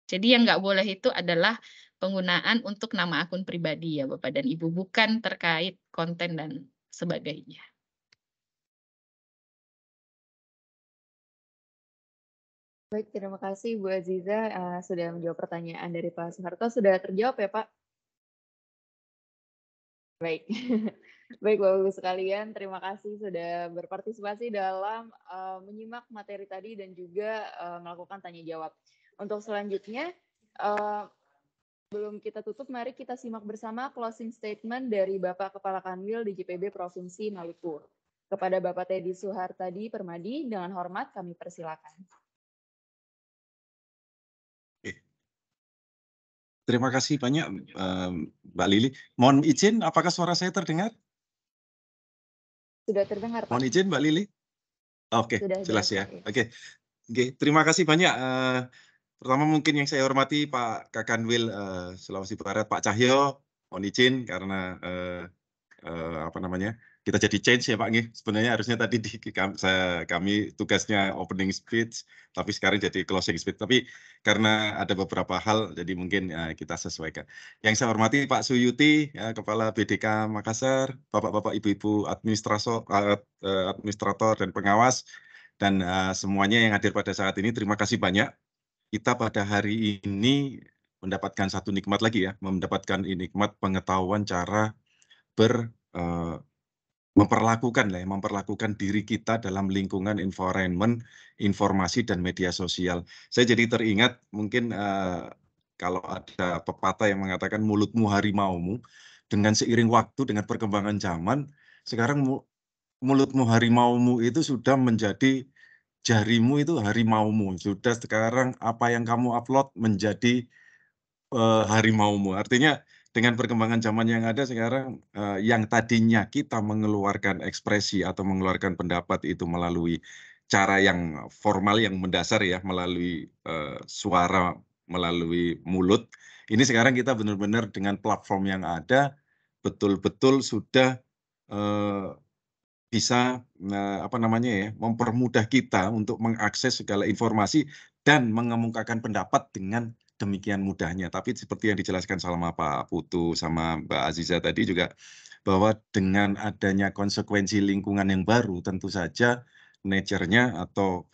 Jadi yang nggak boleh itu adalah penggunaan untuk nama akun pribadi ya Bapak dan Ibu, bukan terkait konten dan sebagainya. Baik, terima kasih Bu Aziza sudah menjawab pertanyaan dari Pak Soeharto. Sudah terjawab ya Pak? Baik. Baik Bapak-Ibu sekalian, terima kasih sudah berpartisipasi dalam menyimak materi tadi dan juga melakukan tanya jawab. Untuk selanjutnya, sebelum kita tutup, mari kita simak bersama closing statement dari Bapak Kepala Kanwil DJPB Provinsi Maluku. Kepada Bapak Teddy Suhartadi Permadi, dengan hormat kami persilakan. Terima kasih banyak Mbak Lili. Mohon izin, apakah suara saya terdengar? Sudah terdengar Pak? Mohon izin Mbak Lili. Oke, Sudah jelas ya. Pak, ya. Oke, terima kasih banyak. Pertama mungkin yang saya hormati Pak Kakanwil Sulawesi Barat, Pak Cahyo. Mohon izin karena apa namanya, kita jadi change ya Pak Nggih. Sebenarnya harusnya tadi kami tugasnya opening speech, tapi sekarang jadi closing speech. Tapi karena ada beberapa hal, jadi mungkin kita sesuaikan. Yang saya hormati Pak Suyuti, Kepala BDK Makassar, Bapak-Bapak, Ibu-Ibu administrator dan pengawas, dan semuanya yang hadir pada saat ini, terima kasih banyak. Kita pada hari ini mendapatkan satu nikmat lagi ya, mendapatkan nikmat pengetahuan cara memperlakukan diri kita dalam lingkungan environment, informasi dan media sosial. Saya jadi teringat mungkin kalau ada pepatah yang mengatakan mulutmu harimaumu, dengan seiring waktu, dengan perkembangan zaman, sekarang mulutmu harimaumu itu sudah menjadi jarimu itu harimaumu. Sudah sekarang apa yang kamu upload menjadi harimaumu. Artinya dengan perkembangan zaman yang ada sekarang, yang tadinya kita mengeluarkan ekspresi atau mengeluarkan pendapat itu melalui cara yang formal, yang mendasar ya, melalui suara, melalui mulut. Ini sekarang kita benar-benar dengan platform yang ada, betul-betul sudah bisa apa namanya ya, mempermudah kita untuk mengakses segala informasi dan mengemukakan pendapat dengan demikian mudahnya. Tapi seperti yang dijelaskan sama Pak Putu sama Mbak Aziza tadi juga, bahwa dengan adanya konsekuensi lingkungan yang baru, tentu saja nature-nya atau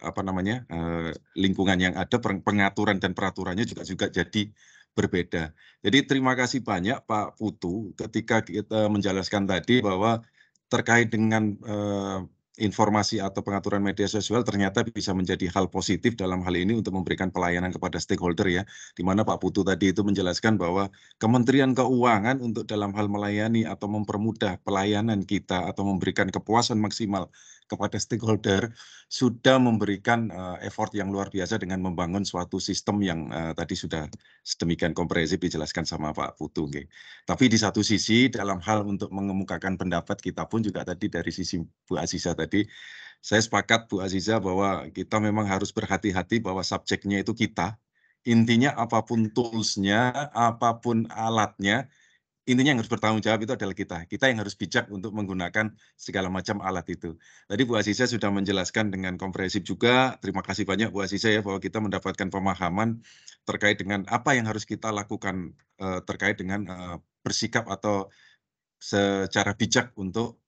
apa namanya, lingkungan yang ada, pengaturan dan peraturannya juga jadi berbeda. Jadi terima kasih banyak Pak Putu ketika kita menjelaskan tadi bahwa terkait dengan informasi atau pengaturan media sosial ternyata bisa menjadi hal positif dalam hal ini untuk memberikan pelayanan kepada stakeholder ya, di mana Pak Putu tadi itu menjelaskan bahwa Kementerian Keuangan untuk dalam hal melayani atau mempermudah pelayanan kita atau memberikan kepuasan maksimal kepada stakeholder sudah memberikan effort yang luar biasa dengan membangun suatu sistem yang tadi sudah sedemikian komprehensif dijelaskan sama Pak Putu. Okay. Tapi di satu sisi dalam hal untuk mengemukakan pendapat kita pun juga tadi dari sisi Bu Aziza tadi, saya sepakat Bu Aziza bahwa kita memang harus berhati-hati bahwa subjeknya itu kita. Intinya apapun tools-nya, apapun alatnya, intinya yang harus bertanggung jawab itu adalah kita. Kita yang harus bijak untuk menggunakan segala macam alat itu. Tadi Bu Aziza sudah menjelaskan dengan komprehensif juga. Terima kasih banyak Bu Aziza ya bahwa kita mendapatkan pemahaman terkait dengan apa yang harus kita lakukan terkait dengan bersikap atau secara bijak untuk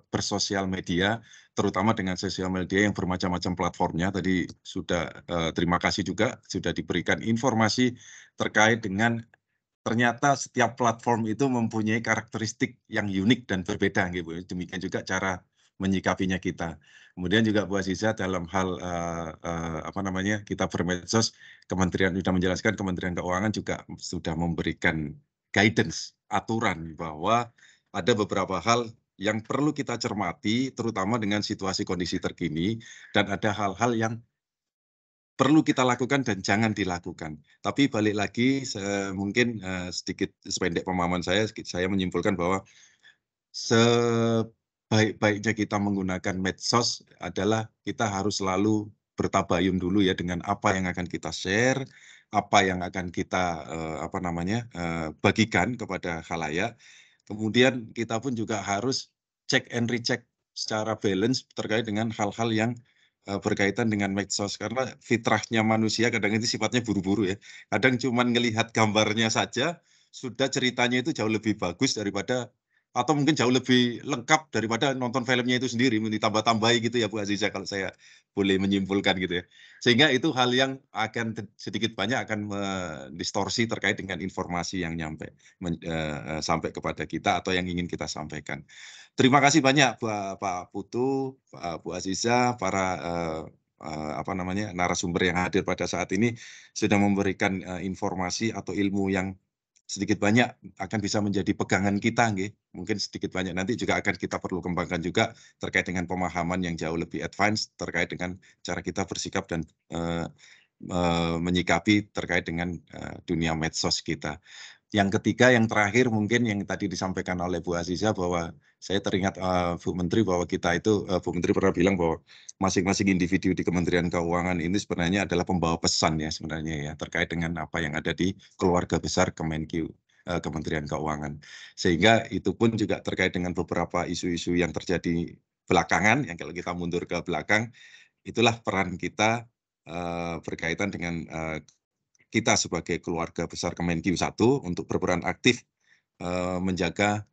bersosial media, terutama dengan sosial media yang bermacam-macam platformnya. Tadi sudah terima kasih juga sudah diberikan informasi terkait dengan ternyata setiap platform itu mempunyai karakteristik yang unik dan berbeda, gitu. Demikian juga cara menyikapinya kita. Kemudian juga Bu Aziza dalam hal apa namanya, kita bermedsos, Kementerian sudah menjelaskan, Kementerian Keuangan juga sudah memberikan guidance, aturan bahwa ada beberapa hal yang perlu kita cermati, terutama dengan situasi kondisi terkini, dan ada hal-hal yang perlu kita lakukan dan jangan dilakukan. Tapi balik lagi, mungkin sedikit sependek pemahaman saya menyimpulkan bahwa sebaik-baiknya kita menggunakan medsos adalah kita harus selalu bertabayun dulu ya dengan apa yang akan kita share, apa yang akan kita apa namanya bagikan kepada khalayak. Kemudian kita pun juga harus check and recheck secara balance terkait dengan hal-hal yang berkaitan dengan medsos, karena fitrahnya manusia kadang itu sifatnya buru-buru ya. Kadang cuma ngelihat gambarnya saja sudah ceritanya itu jauh lebih bagus daripada atau mungkin jauh lebih lengkap daripada nonton filmnya itu sendiri, ditambah-tambahi gitu ya Bu Aziza, kalau saya boleh menyimpulkan gitu ya. Sehingga itu hal yang akan sedikit banyak akan mendistorsi terkait dengan informasi yang sampai kepada kita atau yang ingin kita sampaikan. Terima kasih banyak Pak Putu, Bu Aziza, para narasumber yang hadir pada saat ini sudah memberikan informasi atau ilmu yang sedikit banyak akan bisa menjadi pegangan kita, mungkin sedikit banyak nanti juga akan kita perlu kembangkan juga terkait dengan pemahaman yang jauh lebih advance terkait dengan cara kita bersikap dan menyikapi terkait dengan dunia medsos kita. Yang ketiga, yang terakhir mungkin yang tadi disampaikan oleh Bu Aziza, bahwa saya teringat Bu Menteri bahwa kita itu, Bu Menteri pernah bilang bahwa masing-masing individu di Kementerian Keuangan ini sebenarnya adalah pembawa pesan ya sebenarnya ya, terkait dengan apa yang ada di keluarga besar Kemenkeu, Kementerian Keuangan. Sehingga itu pun juga terkait dengan beberapa isu-isu yang terjadi belakangan, yang kalau kita mundur ke belakang, itulah peran kita berkaitan dengan kita sebagai keluarga besar Kemenkeu 1 untuk berperan aktif menjaga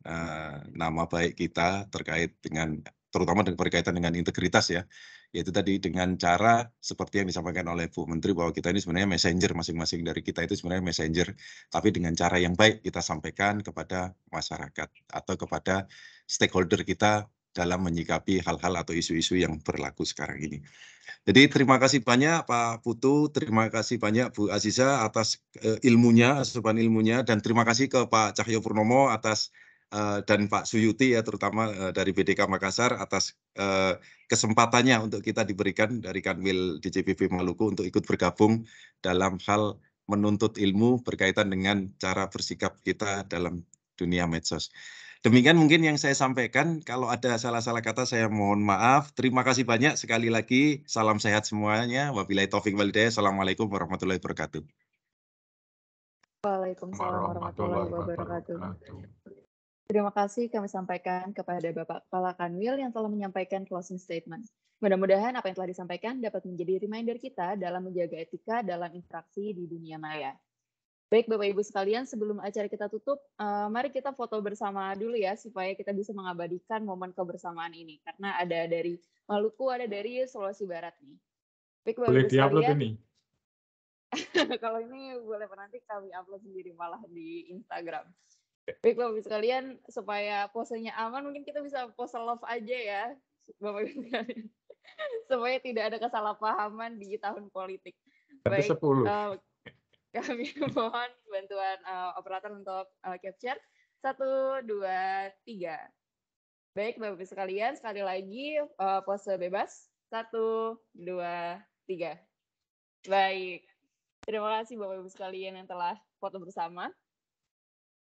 nama baik kita terkait dengan, terutama berkaitan dengan integritas ya, yaitu tadi dengan cara seperti yang disampaikan oleh Bu Menteri bahwa kita ini sebenarnya messenger, masing-masing dari kita itu sebenarnya messenger, tapi dengan cara yang baik kita sampaikan kepada masyarakat atau kepada stakeholder kita dalam menyikapi hal-hal atau isu-isu yang berlaku sekarang ini. Jadi terima kasih banyak Pak Putu, terima kasih banyak Bu Aziza atas ilmunya, asupan ilmunya, dan terima kasih ke Pak Cahyopurnomo atas dan Pak Suyuti ya, terutama dari BDK Makassar atas kesempatannya untuk kita diberikan dari Kanwil DJPB Maluku untuk ikut bergabung dalam hal menuntut ilmu berkaitan dengan cara bersikap kita dalam dunia medsos. Demikian mungkin yang saya sampaikan. Kalau ada salah-salah kata saya mohon maaf. Terima kasih banyak sekali lagi. Salam sehat semuanya. Wabillahi taufik wal hidayah. Assalamualaikum warahmatullahi wabarakatuh. Waalaikumsalam warahmatullahi wabarakatuh. Terima kasih kami sampaikan kepada Bapak Kepala Kanwil yang telah menyampaikan closing statement. Mudah-mudahan apa yang telah disampaikan dapat menjadi reminder kita dalam menjaga etika dalam interaksi di dunia maya. Baik Bapak Ibu sekalian, sebelum acara kita tutup, mari kita foto bersama dulu ya, supaya kita bisa mengabadikan momen kebersamaan ini. Karena ada dari Maluku, ada dari Sulawesi Barat nih. Baik Bapak Ibu sekalian, ini? Kalau ini boleh nanti kami upload sendiri malah di Instagram. Baik Bapak Ibu sekalian, supaya posenya aman, mungkin kita bisa pose love aja ya, Bapak Ibu sekalian. Supaya tidak ada kesalahpahaman di tahun politik. Baik, kami mohon bantuan operator untuk capture. 1, 2, 3. Baik, Bapak Ibu sekalian, sekali lagi pose bebas. 1, 2, 3. Baik. Terima kasih Bapak Ibu sekalian yang telah foto bersama.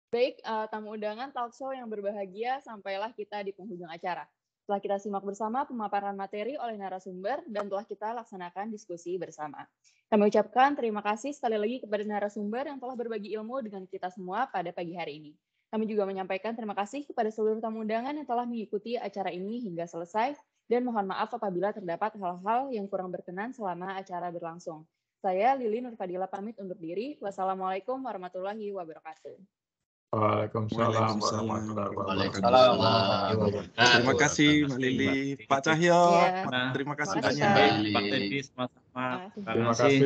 Baik, tamu undangan talk show yang berbahagia, sampailah kita di penghujung acara. Setelah kita simak bersama pemaparan materi oleh narasumber dan telah kita laksanakan diskusi bersama. Kami ucapkan terima kasih sekali lagi kepada narasumber yang telah berbagi ilmu dengan kita semua pada pagi hari ini. Kami juga menyampaikan terima kasih kepada seluruh tamu undangan yang telah mengikuti acara ini hingga selesai, dan mohon maaf apabila terdapat hal-hal yang kurang berkenan selama acara berlangsung. Saya Lili Nurfadila pamit undur diri. Wassalamualaikum warahmatullahi wabarakatuh. Waalaikumsalam warahmatullahi wabarakatuh. Terima kasih Mbak Lili, Pak Cahyo, terima kasih banyak. Pak Teddy, sama-sama. Terima kasih.